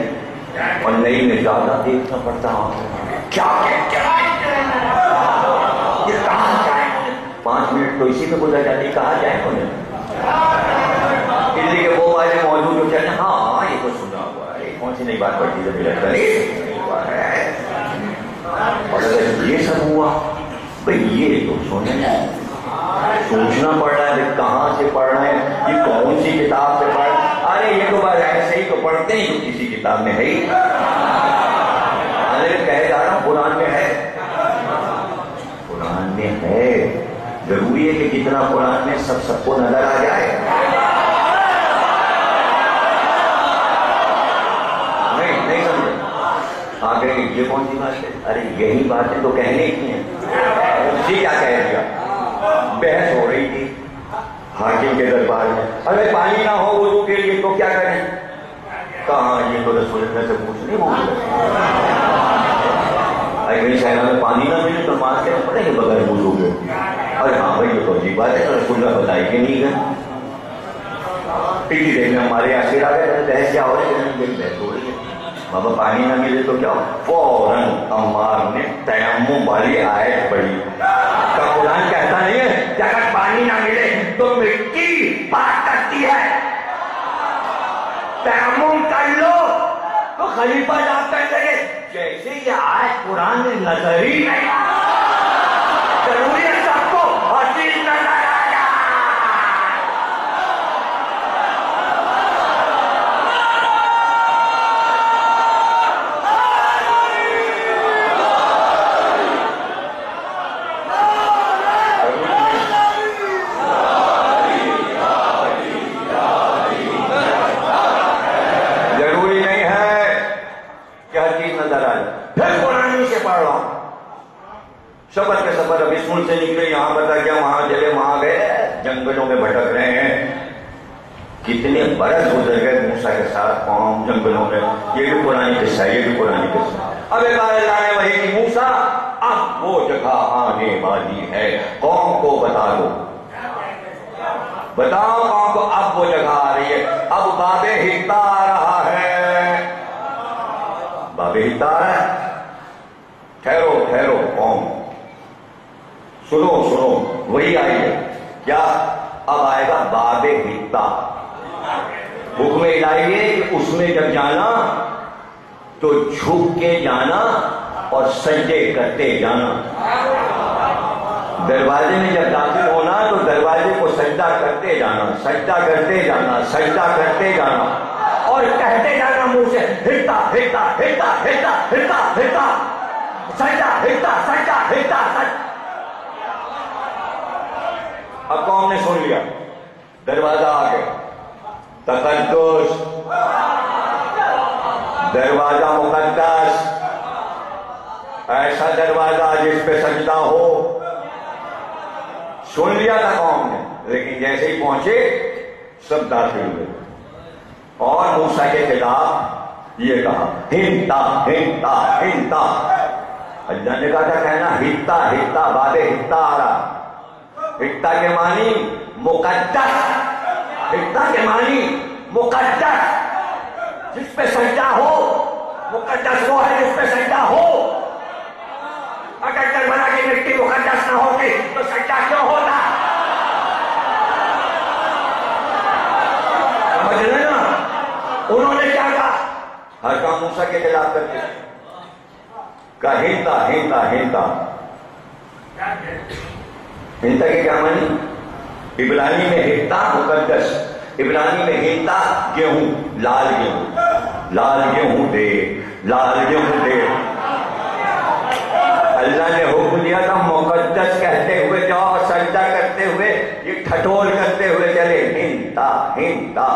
S1: اور نئی میں زیادہ دیکھنا پڑتا ہے کیا یہ کہاں جائیں، 5 منٹ تو اسی پہ گزر جاتی، کہاں جائیں انہیں، اس لیے کہ وہ والے موضوع جو کہتے ہیں ہاں یہ تو سنا ہوا ہے، کون سی نئی بات پڑتی ہے، لگتا نہیں ہوا ہے، اور اگر یہ سب ہوا بھئی یہ تو سوچنا پڑ رہا ہے کہاں سے پڑھ رہے ہیں، یہ کون سی کتاب سے پڑھ رہے ہیں۔ ارے یہ تو بات ایسے ہی تو پڑھتے ہیں جو کسی کتاب میں ہے ہی، کہہ جا رہا ہوں قرآن میں ہے، قرآن میں ہے، ضروری ہے کہ جتنا قرآن میں سب کو نظر آ جائے، نہیں سمجھے آگے یہ کون سی بات ہے، ارے یہی باتیں تو کہنے کی ہیں، جی کیا کہہ دیا، بحث ہو رہی تھی حاکم کے دربار میں، اگر پانی نہ ہو وضو کے لیے تو کیا کریں؟ کہاں یہ تو رسول اللہ سے پوچھنے ہوگی، اگر شہروں میں پانی نہ ملے تو ماں کہنا پڑے گا بغیر وضو کے؟ ارے ہاں بھائی یہ تو عجیب بات ہے، رسول اللہ بتائی کہ نہیں گئے؟ ٹی دیکھنے ہمارے یہاں سے آ گئے، بحث کیا ہو رہی ہے؟ بحث ہو رہی ہے، بابا پانی نہ ملے تو کیا ہو؟ فوراً عمار نے تیمم والی آیت پڑھی، کا قرآن کہتا نہیں ہے کہ اگر پانی نہ ملے تو مٹی پاک کرتی ہے، تیمم کر لو۔ تو خلیفہ جاب کہنے لگے جیسے یہ آیت قرآن میں نظر ہی نہیں، ضروری ہے سب کو ہر چیز نظر آ جائے۔ سفر کے سفر ابھی اسکول سے نکلے، یہاں بتا گیا، وہاں چلے، وہاں گئے، جنگلوں میں بھٹک رہے ہیں، کتنے برس گزر گئے موسیٰ کے ساتھ قوم جنگلوں میں۔ یہ بھی پرانی قصہ ہے، یہ بھی پرانی قصہ۔ اب ایک بار اللہ نے وحی کی، موسیٰ اب وہ جگہ آنے والی ہے، قوم کو بتا دو، بتاؤ قوم کو اب وہ جگہ آ رہی ہے، اب باب حطہ آ رہا ہے، باب حطہ آ رہا ہے۔ ٹھہرو ٹھہرو قوم، سنو سنو، وہی آئی ہے کیا؟ اب آئے گا باب حطہ، حکم الہی ہے کہ اس میں جب جانا تو جھک کے جانا اور سجدے کرتے جانا، دروازے میں جب داخل ہونا تو دروازے کو سجدہ کرتے جانا، سجدہ کرتے جانا، سجدہ کرتے جانا، اور کہتے جانا منہ سے حطہ حطہ حطہ حطہ حطہ حطہ، سجدہ حطہ سجدہ حطہ سجدہ۔ اب قوم نے سن لیا، دروازہ آ گیا، تقدس، دروازہ مقدس، ایسا دروازہ جس پہ سجدہ ہو، سن لیا تھا قوم نے، لیکن جیسے ہی پہنچے سب داخل ہوئے اور موسیٰ کے خلاف یہ کہا ہنتا ہنتا ہنتا۔ اللہ نے کہا تھا کہنا حطہ حطہ، باب حطہ آ رہا، حطہ کے معنی مقدس، حطہ کے معنی مقدس، جس پہ سجدہ ہو، مقدس وہ ہے جس پہ سجدہ ہو۔ اگر کربلا کی مٹی مقدس نہ ہوتی تو سجدہ کیوں ہوتا؟ سمجھ رہے نا؟ انہوں نے کیا کہا؟ ہر کام موسیٰ کے خلاف کرتے، کہا ہنتا ہنتا ہنتا۔ ہنتا کے کیا معنی؟ عبرانی میں ہنتا مقدس، عبرانی میں ہنتا گیہوں، لال گیہوں، لال گیہوں دے، لال گیہوں دے۔ اللہ نے حکم دیا تھا مقدس کہتے ہوئے جاؤ، سجدہ کرتے ہوئے، یہ ٹھٹول کرتے ہوئے چلے، ہنتا ہنتا۔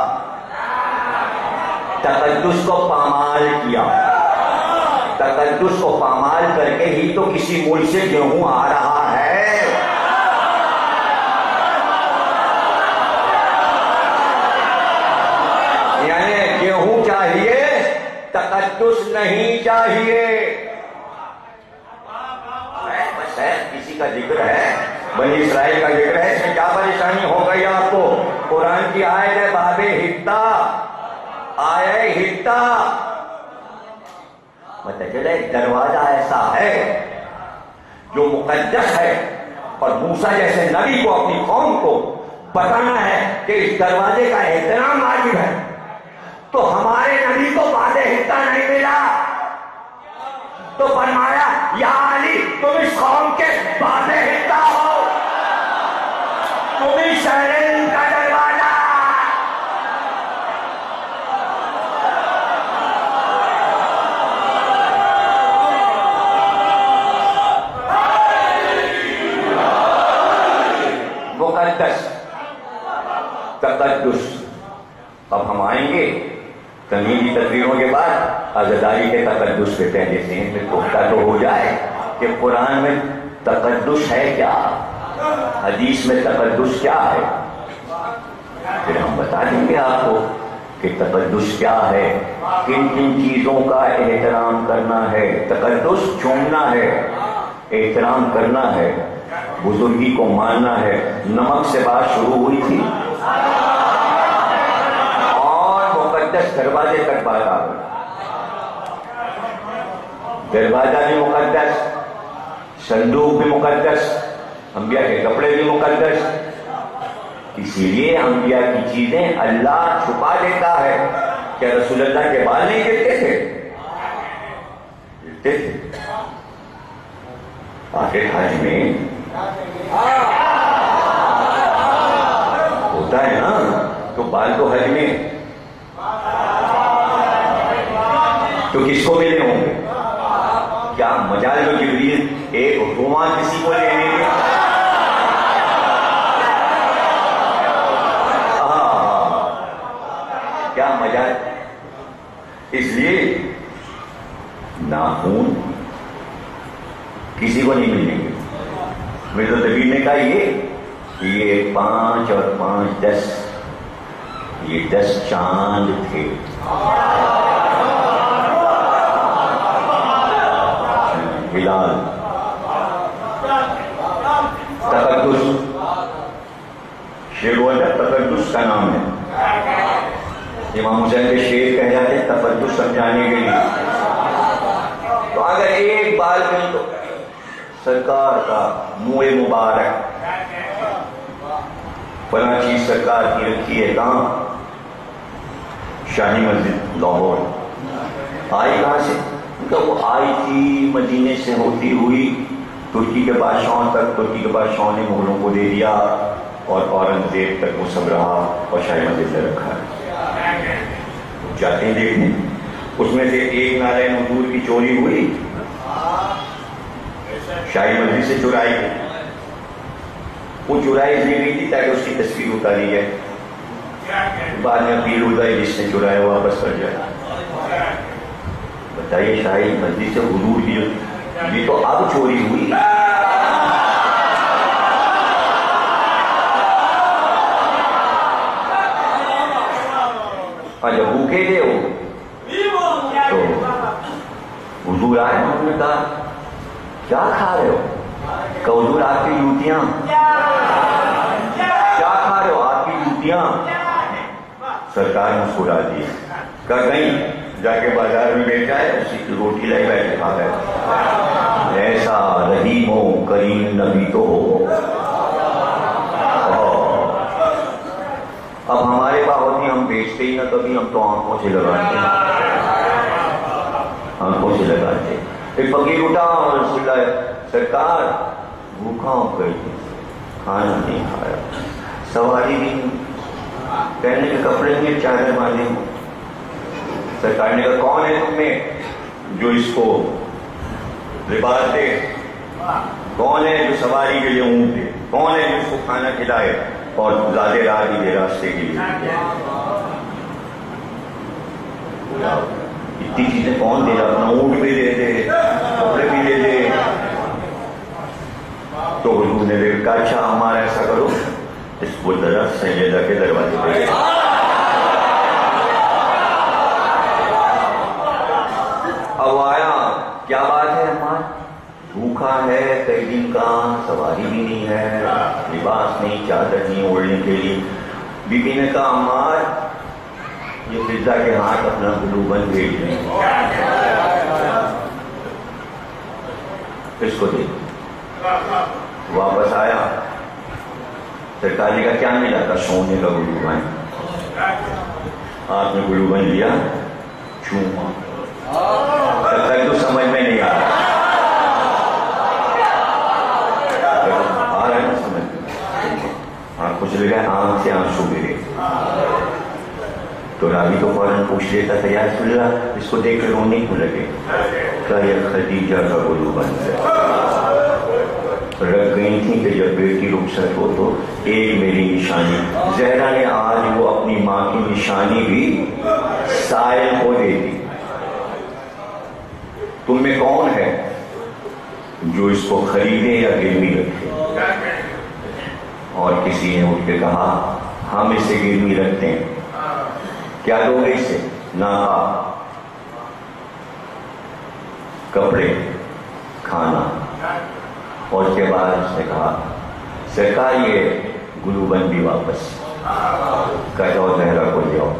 S1: تقدس کو پامال کیا، تقدس کو پامال کر کے ہی تو کسی ملک سے گیہوں آ رہا ہے۔ یعنی گیہوں چاہیے، تقدس نہیں چاہیے۔ بس ہے، کسی کا ذکر ہے، بنی اسرائیل کا ذکر ہے، اس میں کیا پریشانی ہو گئی آپ کو؟ قرآن کی آیت ہے باب حطہ، آئے حطہ، مطلب چلے دروازہ ایسا ہے جو مقدس ہے، اور موسیٰ جیسے نبی کو اپنی قوم کو بتانا ہے کہ اس دروازے کا احترام واجب ہے، تو ہمارے نبی کو باب حطہ نہیں ملا، تو فرمایا یا علی تم اس قوم کے باب حطہ ہو، تم ہی شہرین کا دروازہ۔ مقدس، تقدس۔ اب ہم آئیں گے تمہیدی تقریروں کے بعد عزاداری کے تقدس پہ، پہلے ذہن میں پختہ تو ہو جائے کہ قرآن میں تقدس ہے کیا، حدیث میں تقدس کیا ہے۔ بتا دیں گے آپ کو کہ تقدس کیا ہے، کن کن چیزوں کا احترام کرنا ہے۔ تقدس چومنا ہے، احترام کرنا ہے، بزرگی کو ماننا ہے۔ نمک سے بات شروع ہوئی تھی اور مقدس دروازے تک بات آ گئی۔ دروازہ بھی مقدس، صندوق بھی مقدس، انبیاء کے کپڑے بھی مقدس۔ اسی لیے انبیاء کی چیزیں اللہ چھپا دیتا ہے۔ کیا رسول اللہ کے بال نہیں گرتے تھے؟ گرتے تھے۔ آخر حج میں ہوتا ہے نا، تو بال تو حج میں تو کس کو ملے ہوں گے؟ کیا مجال میں جبریل ایک روما کسی کو لینے کے؟ کیا مجال؟ اس لیے ناخون کسی کو نہیں ملیں گے۔ میرے نبی نے کہا یہ 5 اور 5 10، یہ 10 چاند تھے۔ ہلال، تقدس، شیر والا تقدس کا نام ہے۔ امام حسین کے شیر کہہ جاتے تقدس سمجھانے کے لیے۔ تو اگر ایک بال میں تو سرکار کا منہ مبارک فلاں چیز سرکار کی رکھی ہے کہاں؟ شاہی مسجد لاہور۔ آئی کہاں سے؟ وہ آئی تھی مدینے سے ہوتی ہوئی ترکی کے بادشاہوں تک، ترکی کے بادشاہوں نے مغلوں کو دے دیا اور اورنگزیب تک وہ سب رہا اور شاہی مسجد میں رکھا۔ جاتے ہیں دیکھنے، اس میں سے ایک نارائن حضور کی چوری ہوئی، شاہی مسجد سے چرائی گئی۔ وہ چرائی اس لیے گئی تھی تاکہ اس کی تصویر اتاری جائے، بعد میں اپیل ہوتا ہے جس نے چرایا واپس کر جائے۔ بتائیے شاہی مسجد سے حضور کی یہ تو اب چوری ہوئی۔ جب بھوکے تھے وہ تو حضور آئے، انہوں نے کہا کیا کھا رہے ہو؟ کہ حضور آپ کی جوتیاں۔ کیا کھا رہے ہو؟ آپ کی جوتیاں۔ سرکار مسکرا دی، کہ کہیں جا کے بازار میں بیٹھا ہے اسی کی روٹی لائی بیٹھے کھا گئے۔ ایسا رحیم و کریم نبی تو ہو۔ اب ہمارے پاس ہوتی ہم بیچتے ہی نہ کبھی، ہم تو آنکھوں سے لگاتے ہیں، آنکھوں سے لگاتے۔ ایک فقیر اٹھا اور رسول اللہ سرکار بھوکا ہوں، کئی کھانا نہیں کھایا، سواری بھی پہننے کے کپڑے میں چادر باندھے ہوں۔ سرکار نے کہا کون ہے تم میں جو اس کو لباس دے؟ کون ہے جو سواری کے لیے اونٹ دے؟ کون ہے جو اس کو کھانا کھلائے اور زیادہ راہ ہی دے راستے کے لیے؟ اتنی چیزیں کون دے رہا؟ اپنا اونٹ بھی دے دے، کپڑے بھی دے دے۔ تو حضور نے کہا اچھا ہمارا ایسا کرو، اس کو درخت سیدہ کے دروازے پہ۔ اب آیا کیا بات ہے؟ ہمارا بھوکا ہے کئی دن کا، سواری بھی نہیں ہے، لباس نہیں، چادر نہیں اوڑھنے کے لیے۔ بی بی نے کہا عمار یہ فضا کے ہاتھ اپنا گلوبند بھیج دیں، اس کو دے۔ واپس آیا، سرکار نے کہا کیا ملا؟ تھا سونے کا گلوبند۔ آپ نے گلوبند لیا، چوما، تک تو سمجھ میں نہیں آ رہا ہے نا سمجھ میں؟ آنکھوں سے لگا، آنکھ سے آنسو گرے۔ تو راوی تو فوراً پوچھ لیتا تھا یا رسول اللہ اس کو دیکھ کر رونے کیوں لگے؟ کہا یہ خدیجہ کا گلوبند ہے، رکھ گئی تھی کہ جب بیٹی رخصت ہو تو ایک میری نشانی۔ زہرا نے آج وہ اپنی ماں کی نشانی بھی سائل کو دے دی۔ تم میں کون ہے جو اس کو خریدے یا گروی رکھے؟ اور کسی نے اٹھ کے کہا ہم اس سے گروی رکھتے ہیں. کیا دو گے اس سے؟ ناکا، کپڑے، کھانا. اور اس کے بعد اس نے کہا سرکار یہ گلوبند بھی واپس کہ جاؤ زہرا کو لے آؤ.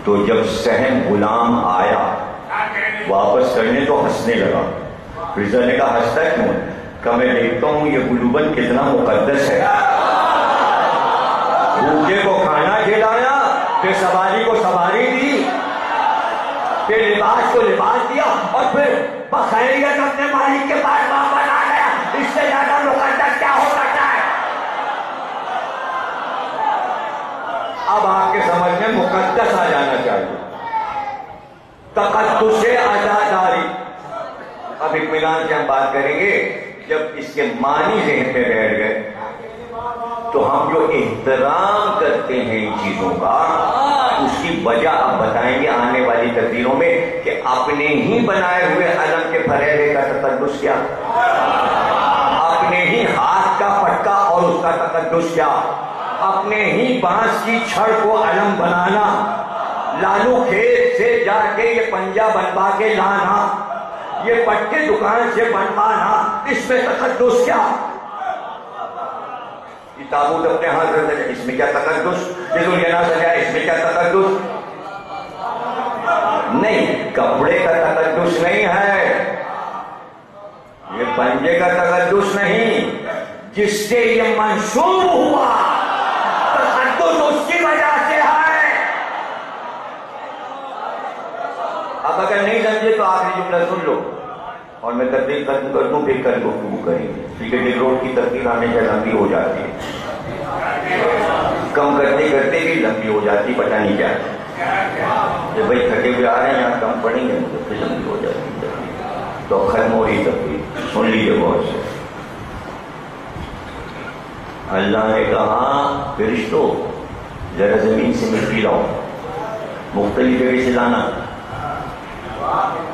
S1: تو جب سہن غلام آیا واپس کرنے تو ہنسنے لگا. فریزر نے کہا ہنستا کیوں؟ کہ میں دیکھتا ہوں یہ گلوبند کتنا مقدس ہے. بھوکے کو کھانا کھلایا، پھر سواری کو سواری دی، پھر لباس کو لباس دیا، اور پھر بخیریت اپنے مالک کے پاس واپس آ گیا. اس سے زیادہ مقدس کیا ہو سکتا ہے؟ اب آپ کے سمجھ میں مقدس آ جانا چاہیے. تقدس عزاداری. اب اطمینان سے ہم بات کریں گے. جب اس کے معنی ذہن میں بیٹھ گئے تو ہم جو احترام کرتے ہیں ان چیزوں کا، اس کی وجہ اب بتائیں گے آنے والی تقریروں میں کہ اپنے ہی بنائے ہوئے علم کے پھریرے کا تقدس کیا، اپنے ہی ہاتھ کا پٹکا اور اس کا تقدس کیا، اپنے ہی بانس کی چھڑ کو علم بنانا، لالو کھیت سے جا کے یہ پنجہ بنوا کے لانا، یہ پٹکے دکان سے بنوانا، اس میں تقدس کیا؟ یہ تابوت اپنے ہاتھ رکھتے ہیں، اس میں کیا تقدس؟ یہ دنیا سجا، اس میں کیا تقدس؟ نہیں، کپڑے کا تقدس نہیں ہے، یہ پنجے کا تقدس نہیں. جس سے یہ منسوب ہوا تقدس اس کی وجہ سے ہے. اب اگر نہیں سمجھے تو آخری جملہ سن لو اور میں تقریر ختم کر دوں، پھر کل گفتگو کریں گے. کیونکہ ڈگ روڈ کی تقریر ہمیشہ لمبی ہو جاتی ہے، کم کرتے کرتے بھی لمبی ہو جاتی، پتہ نہیں کیا. جب بھائی تھکے ہوئے آ رہے ہیں یہاں کم پڑیں گے تو پھر لمبی ہو جاتی ہے. تو ختم ہو رہی تقریر، سن لیجیے غور سے. اللہ نے کہا فرشتوں ذرا زمین سے مٹی لاؤ، مختلف جگہ سے لانا.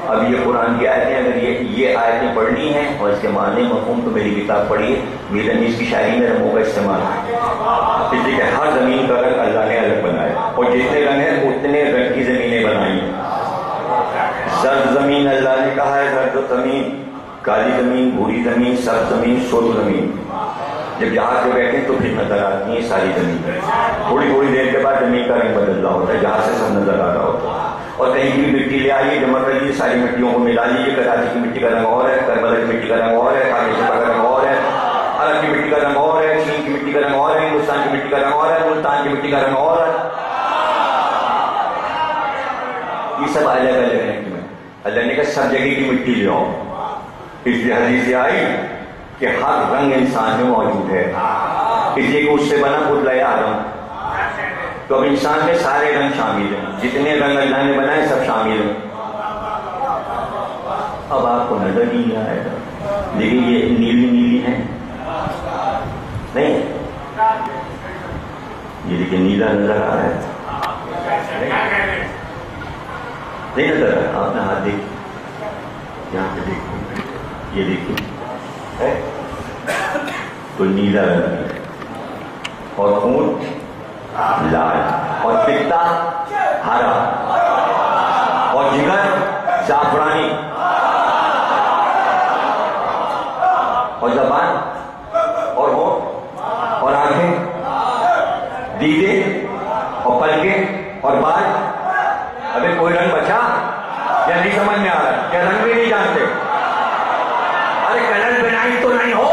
S1: اب یہ قرآن کی آیتیں، اگر یہ آیتیں پڑھنی ہیں اور اس کے معنی مفہوم تو میری کتاب پڑھیے. میرنیز کی شاعری میں رنگوں کا استعمال ہے، اس لیے کہ ہر زمین کا رنگ اللہ نے الگ بنایا، اور جتنے رنگ ہیں اتنے رنگ کی زمینیں بنائی ہیں. زرد زمین اللہ نے کہا ہے زرد زمین، کالی زمین، بھوری زمین، سبز زمین، سرخ زمین. جب جہاز پہ بیٹھے تو پھر نظر آتی ہے ساری زمین. تھوڑی تھوڑی دیر کے بعد زمین کا رنگ بدل رہا ہوتا ہے، جہاز سے سب نظر آ رہا ہوتا ہے. اور کہیں کی مٹی لے آئیے، جمع کر لیجیے، ساری مٹیوں کو ملا لیجیے. کراچی کی مٹی کا رنگ اور ہے، کربلا کی مٹی کا رنگ اور ہے، پاکستان کا رنگ اور ہے، عرب کی مٹی کا رنگ اور ہے، چین کی مٹی کا رنگ اور ہے، ہندوستان کی مٹی کا رنگ اور ہے، ملتان کی مٹی کا رنگ اور ہے. یہ سب الگ الگ رنگ میں. اللہ نے کہا سب جگہ کی مٹی لے آؤ. اس لیے حدیث آئی کہ ہر رنگ انسان میں موجود ہے، اس لیے کہ اس سے بنا پتلا آدم. تو اب انسان میں سارے رنگ شامل ہیں، جتنے رنگ اللہ نے بنائے سب شامل ہیں. اب آپ کو نظر ہی نہیں آئے گا، لیکن یہ نیلی نیلی ہے نہیں، یہ دیکھیے نیلا نظر آ رہا ہے، نہیں نظر آ رہا. آپ نے ہاتھ دیکھ، یہاں پہ دیکھو، یہ دیکھیے تو نیلا رنگ ہے، اور خون لال، اور پتا ہرا، اور جگر زعفرانی، اور زبان اور ہونٹ اور آنکھیں، دیدے اور پلکیں اور بال. ابھی کوئی رنگ بچا یا نہیں سمجھ میں آ رہا ہے؟ کیا رنگ بھی نہیں جانتے؟ ارے کلر بنائی تو نہیں ہو؟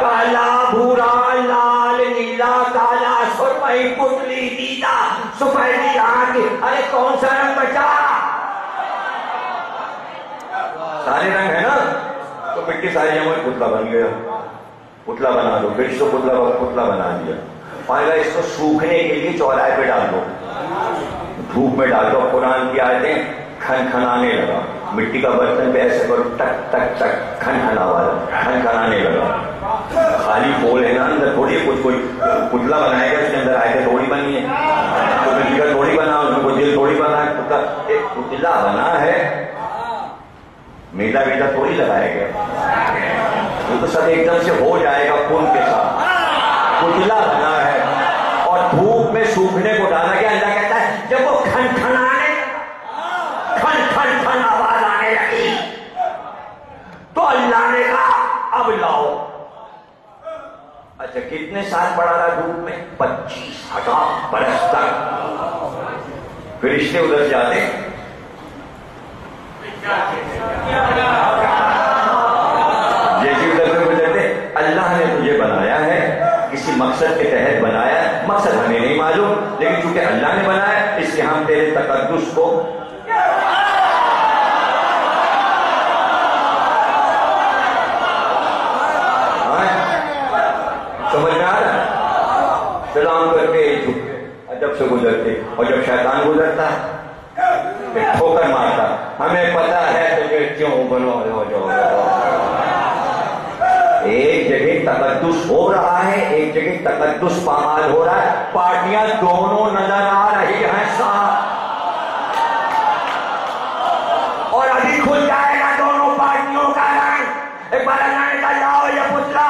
S1: کالا بھورا لال نیلا کالا سرمئی پتلی نیلا سفیدی آنکھ، ارے کون سا رنگ بچا؟ سارے رنگ ہے نا. تو مٹی ساری جمع پتلا بن گیا، پتلا بنا دو، پھر اس کو پتلا بنا دیا. اور اس کو سوکھنے کے لیے چوراہے پہ ڈال دو، دھوپ میں ڈال دو. قرآن کی آیتیں کھن کھنانے لگا. مٹی کا برتن پہ ایسے کرو، ٹک ٹک ٹک، کھن کھنانے لگا. خالی پول ہے نا، اندر تھوڑی کچھ کوئی پتلا بنائے گا، اس کے اندر آیتیں تھوڑی بنی ہے، تو مٹی کا تھوڑی بنا، اس میں کوئی دل تھوڑی بنا ہے. ایک پتلا بنا ہے، میدا تھوڑی لگائے گا. وہ تو سب ایک دم سے ہو جائے گا خون کے ساتھ. اچھا کتنے سال پڑا رہا دھوپ میں؟ 25,000 برس تک. فرشتے ادھر جاتے جیسے ادھر سے گزرتے. اللہ نے تجھے بنایا ہے کسی مقصد کے تحت بنایا ہے. مقصد ہمیں نہیں معلوم لیکن چونکہ اللہ نے بنایا اس لیے ہم تیرے تقدس کو سمجھ میں آ رہا ہے. سلام کر کے ادب سے گزرتے اور جب شیطان گزرتا ہے ٹھوکر مارتا. ہمیں پتا ہے تجھے کیوں بنو ہو جو ایک جگہ تقدس ہو رہا ہے ایک جگہ تقدس پامال ہو رہا ہے. پارٹیاں دونوں نظر آ رہی ہیں صاحب اور ابھی کھل جائے گا دونوں پارٹیوں کا رنگ. ایک بار اللہ نے کہا جاؤ یہ پتلا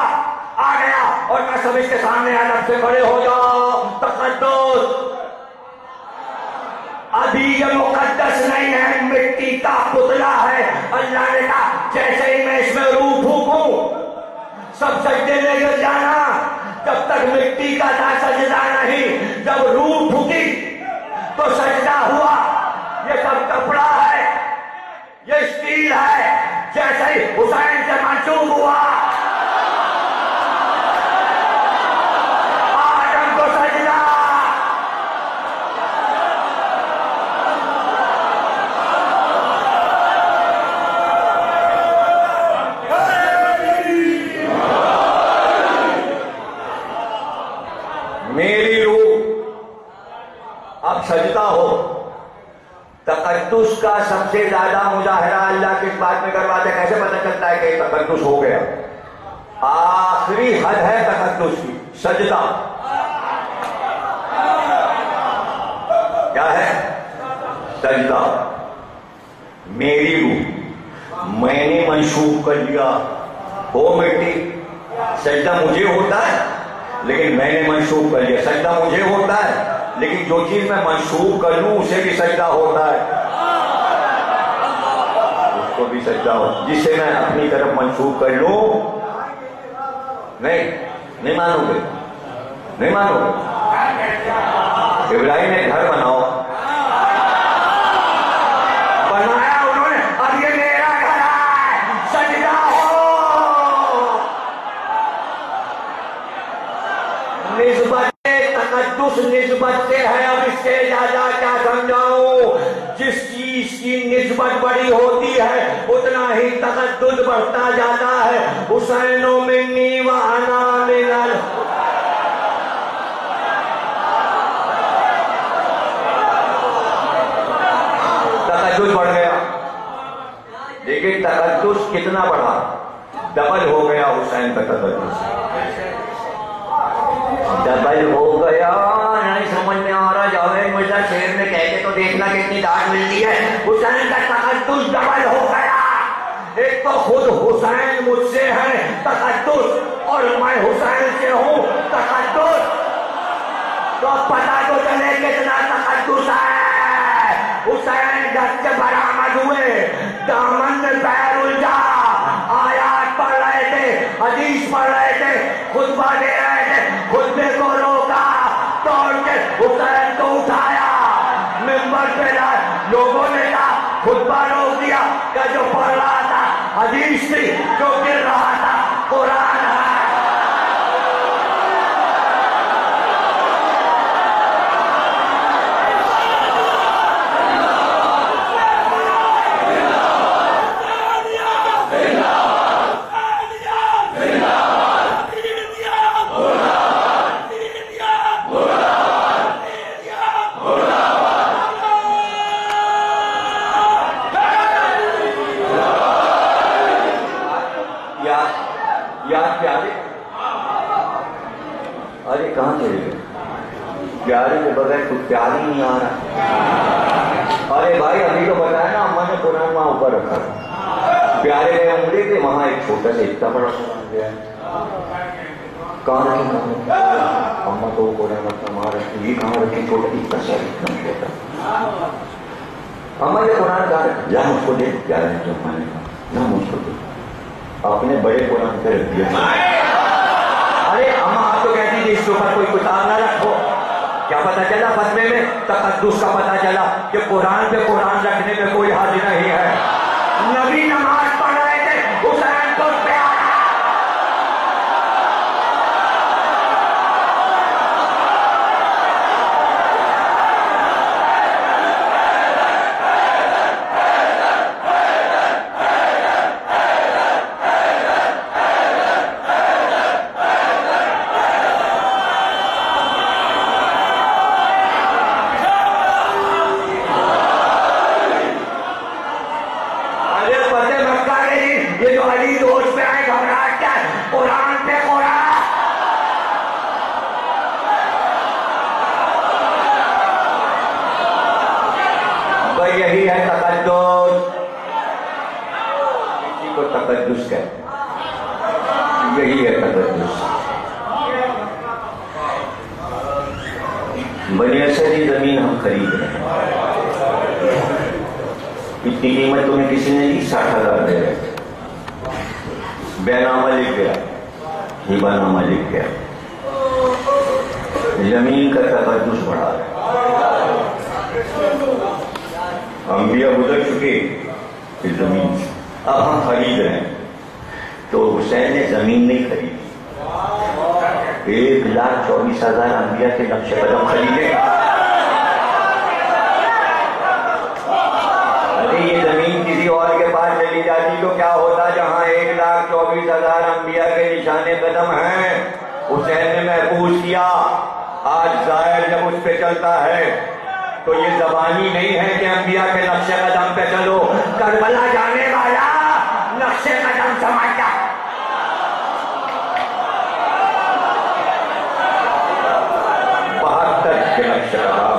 S1: آ گیا اور میں سب اس کے سامنے ادب سے کھڑے ہو جاؤ. تقدس ابھی یہ مقدس نہیں ہے مٹی کا پتلا ہے. اللہ نے کہا جیسے ہی میں اس میں روح پھونکوں سب سجدے میں گر جانا. جب تک مٹی کا تھا سجدہ نہیں. جب روح پھونکی تو سجدہ ہوا. یہ سب کپڑا ہے یہ اسٹیل ہے. جیسے ہی حسین سے منسوب ہوا آدم کو سجدہ. میری روح اب سجدہ ہو. تقدس کا سب سے زیادہ مظاہرہ اللہ کس بات میں کرواتے ہیں؟ کیسے پتہ چلتا ہے کہ تقدس ہو گیا؟ آخری حد ہے تقدس کی سجدہ. کیا ہے؟ سجدہ. میری روح میں نے منسوخ کر لیا ہو مٹی. سجدہ مجھے ہوتا ہے لیکن میں نے منسوخ کر لیا. سجدہ مجھے ہوتا ہے لیکن جو چیز میں منسوخ کر لوں اسے بھی سجدہ ہوتا ہے. اس کو بھی سجدہ ہوتا ہے جسے میں اپنی طرف منسوخ کر لوں. نہیں مانو گے نہیں مانو گے. ابراہیم نے گھر بناؤ بنایا انہوں نے. اب یہ میرا گھر ہے سجدہ ہو. نسبت تقدس نسبت سے ہے. اب اس سے زیادہ کیا سمجھاؤں؟ جس چیز کی نسبت بڑی ہوتی ہے اتنا ہی تقدس بڑھتا جاتا ہے. حسین منی وانا من تقدس بڑھ گیا. لیکن تقدس کتنا بڑھا؟ ڈبل ہو گیا حسین کا تقدس. ڈبل ہو گیا. نہیں سمجھ میں آ رہا. جاوید مرزا شہر میں کہتے تو دیکھنا کتنی ڈانٹ ملتی ہے. حسین کا تقدس ڈبل ہو گیا. ایک تو خود حسین مجھ سے ہے تقدس اور میں حسین سے ہوں تقدس. تو پتہ تو چلے کتنا تقدس ہے. حسین جب سے برآمد ہوئے دامن میں پیر الجھا. آیات پڑھ رہے تھے حدیث پڑھ رہے تھے خطبہ دے رہے تھے. خطبے کو روکا توڑ کے حسین کو اٹھایا منبر پہ لائے. لوگوں نے کہا خطبہ روک دیا کہ جو پڑھ رہا تھا حدیث تھی جو گر رہا تھا قرآن ہے. ارے کہاں چلے گئے؟ پیارے کے بغیر کچھ پیار ہی نہیں آ رہا. ارے بھائی ابھی تو بتایا نا اماں نے قرآن وہاں اوپر رکھا. پیارے میں انگلی تھے وہاں ایک چھوٹا سا اتنا بڑا قرآن گیا. کہاں رکھے اماں تو قرآن رکھا وہاں رکھی. یہ کہاں رکھے چھوٹا اتنا سا اتنا چھوٹا. اماں نے قرآن کہا یا مجھ کو دے. پیارے نے جو اماں نے کہا نہ مجھ کو دے. اپنے بڑے قرآن پہ رکھ دیا. ارے اماں پر کوئی کتاب نہ رکھو. کیا پتہ چلا فتوے میں؟ تقدس کا پتہ چلا کہ قرآن پہ قرآن رکھنے میں کوئی حرج نہیں ہے. نبی نماز پڑھ رہے تھے، حسین کو پہ یہی ہے تقدس. اسی کو تقدس کہتے ہیں. یہی ہے تقدس. بنی اسد کی زمین ہم خرید رہے ہیں. اتنی قیمت تمہیں کسی نے دی؟ 60,000 دے رہے تھے. بے نامہ لکھ گیا، ہبہ نامہ لکھ گیا. زمین کا تقدس بڑھا رہا ہے. انبیاء گزر چکے اس زمین سے، اب ہم خرید رہے ہیں. تو حسین نے زمین نہیں خریدی، 1,24,000 انبیاء کے نقش قدم خریدے. ارے یہ زمین کسی اور کے پاس چلی جاتی تو کیا ہوتا؟ جہاں 1,24,000 انبیاء کے نشان قدم ہیں، حسین نے محفوظ کیا. آج ظاہر جب اس پہ چلتا ہے تو یہ زبانی نہیں ہے کہ انبیاء کے نقش قدم پہ چلو. کربلا جانے والا نقش قدم سمجھتا. بہتر کے نقش قدم.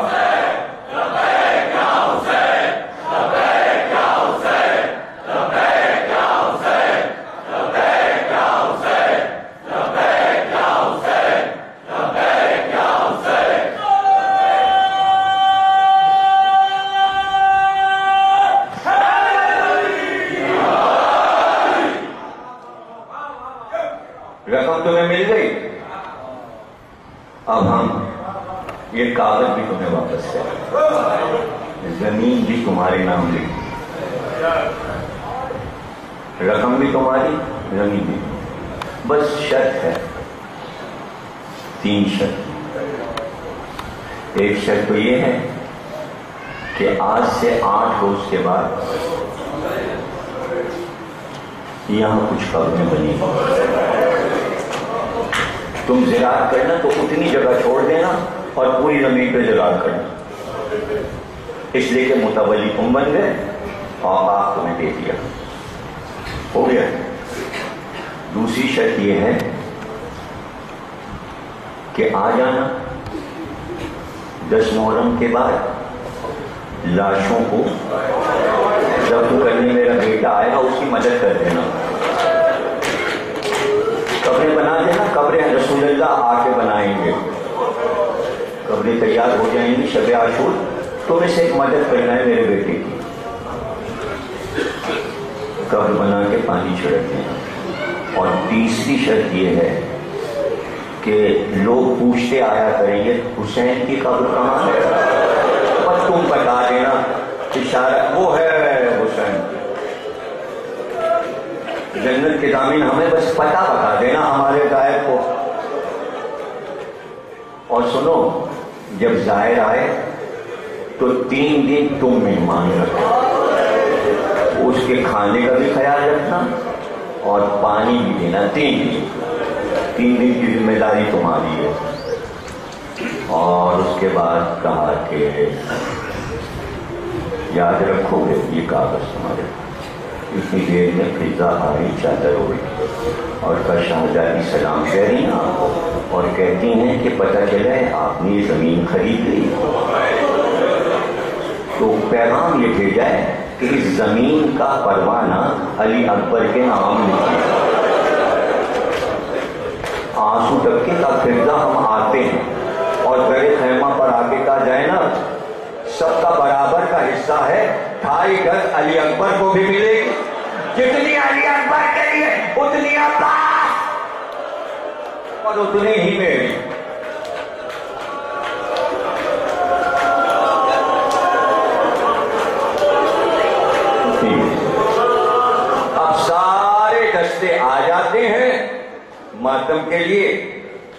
S1: رقم تمہیں مل گئی، اب ہم یہ کاغذ بھی تمہیں واپس کریں، زمین بھی تمہارے نام لکھی، رقم بھی تمہاری، زمین بھی. بس شرط ہے، 3 شرط. ایک شرط تو یہ ہے کہ آج سے 8 روز کے بعد یہاں کچھ قبریں بنی. تم زراعت کرنا تو اتنی جگہ چھوڑ دینا اور پوری زمین پہ زراعت کرنا، اس لیے کہ متولی تم بن گئے اور آپ تمہیں دے دیا. ہو گیا. دوسری شرط یہ ہے کہ آ جانا 10 محرم کے بعد لاشوں کو ضبط کرنے. میرا بیٹا آئے گا، اس کی مدد کر دینا. قبریں بنا دینا، قبریں رسول اللہ آ کے بنائیں گے. قبریں تیار ہو جائیں گی شب عاشور، تمہیں سے ایک مدد کرنا ہے میرے بیٹے کی. قبر بنا کے پانی چھڑک دینا. اور تیسری شرط یہ ہے کہ لوگ پوچھتے آیا کریں گے حسین کی قبر کہاں ہے، اور تم بتا دینا اشارہ وہ ہے حسین. جنت کے ضامن ہمیں بس پتہ بتا دینا ہمارے غائب کو. اور سنو، جب ظاہر آئے تو 3 دن تم مہمان رکھو، اس کے کھانے کا بھی خیال رکھنا اور پانی بھی دینا. 3 دن کی ذمہ داری تمہاری ہے. اور اس کے بعد کہا کہ یاد رکھو گے یہ کاغذ تمہارے. اتنی دیر میں فضا آئی چادر ہوئی اور کا شہزادی سلام کہہ رہی ہیں آپ کو اور کہتی ہیں کہ پتہ چلا ہے آپ نے یہ زمین خرید لی. تو پیغام یہ بھیجا ہے کہ اس زمین کا پروانہ علی اکبر کے نام لکھا. آنسو ٹپکے کا فضا ہم آتے ہیں اور گڑے خیمہ پر آگے کہا جائے نا سب کا برابر کا حصہ ہے. 2.5 گز علی اکبر کو بھی ملے گی. جتنی علی اکبر کے لیے اتنی عباس اور اتنی ہی میری.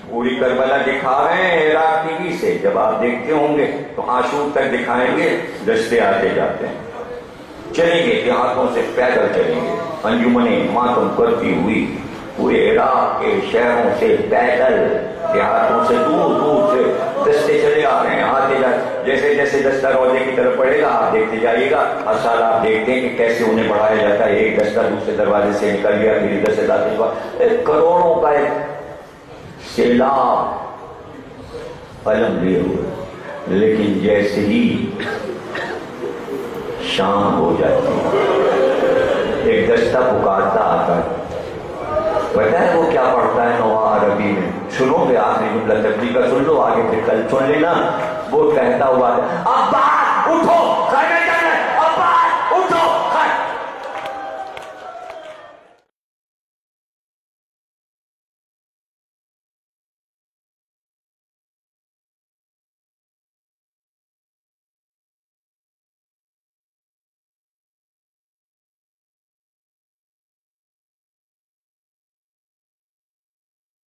S1: پوری کربلا دکھا رہے ہیں عراق ٹی وی سے، جب آپ دیکھتے ہوں گے تو عاشور تک دکھائیں گے، دستے آتے جاتے ہیں، چلیں گے دیہاتوں سے پیدل چلیں گے، انجمنیں ماتم کرتی ہوئی پورے عراق کے شہروں سے پیدل، دیہاتوں سے دور دور سے دستے چلے آ رہے ہیں، آتے جاتے، جیسے جیسے دستہ روزے کی طرف پڑے گا آپ دیکھتے جائیے گا، ہر سال آپ دیکھتے ہیں کہ کیسے انہیں بڑھایا جاتا ہے، ایک دستہ دوسرے دروازے سے نکل گیا، پھر ادھر سے داخل ہوا، کروڑوں کا ایک سیلاب علم لیے ہوئے، لیکن جیسے ہی شام ہو جاتی ایک دستہ پکارتا آتا ہے، پتہ ہے وہ کیا پڑھتا ہے نوا عربی میں؟ سنو گے آخری جملہ تبلیغ کا سن لو، آگے پھر کل سن لینا، وہ کہتا ہوا ہے ابا اٹھو، کھانا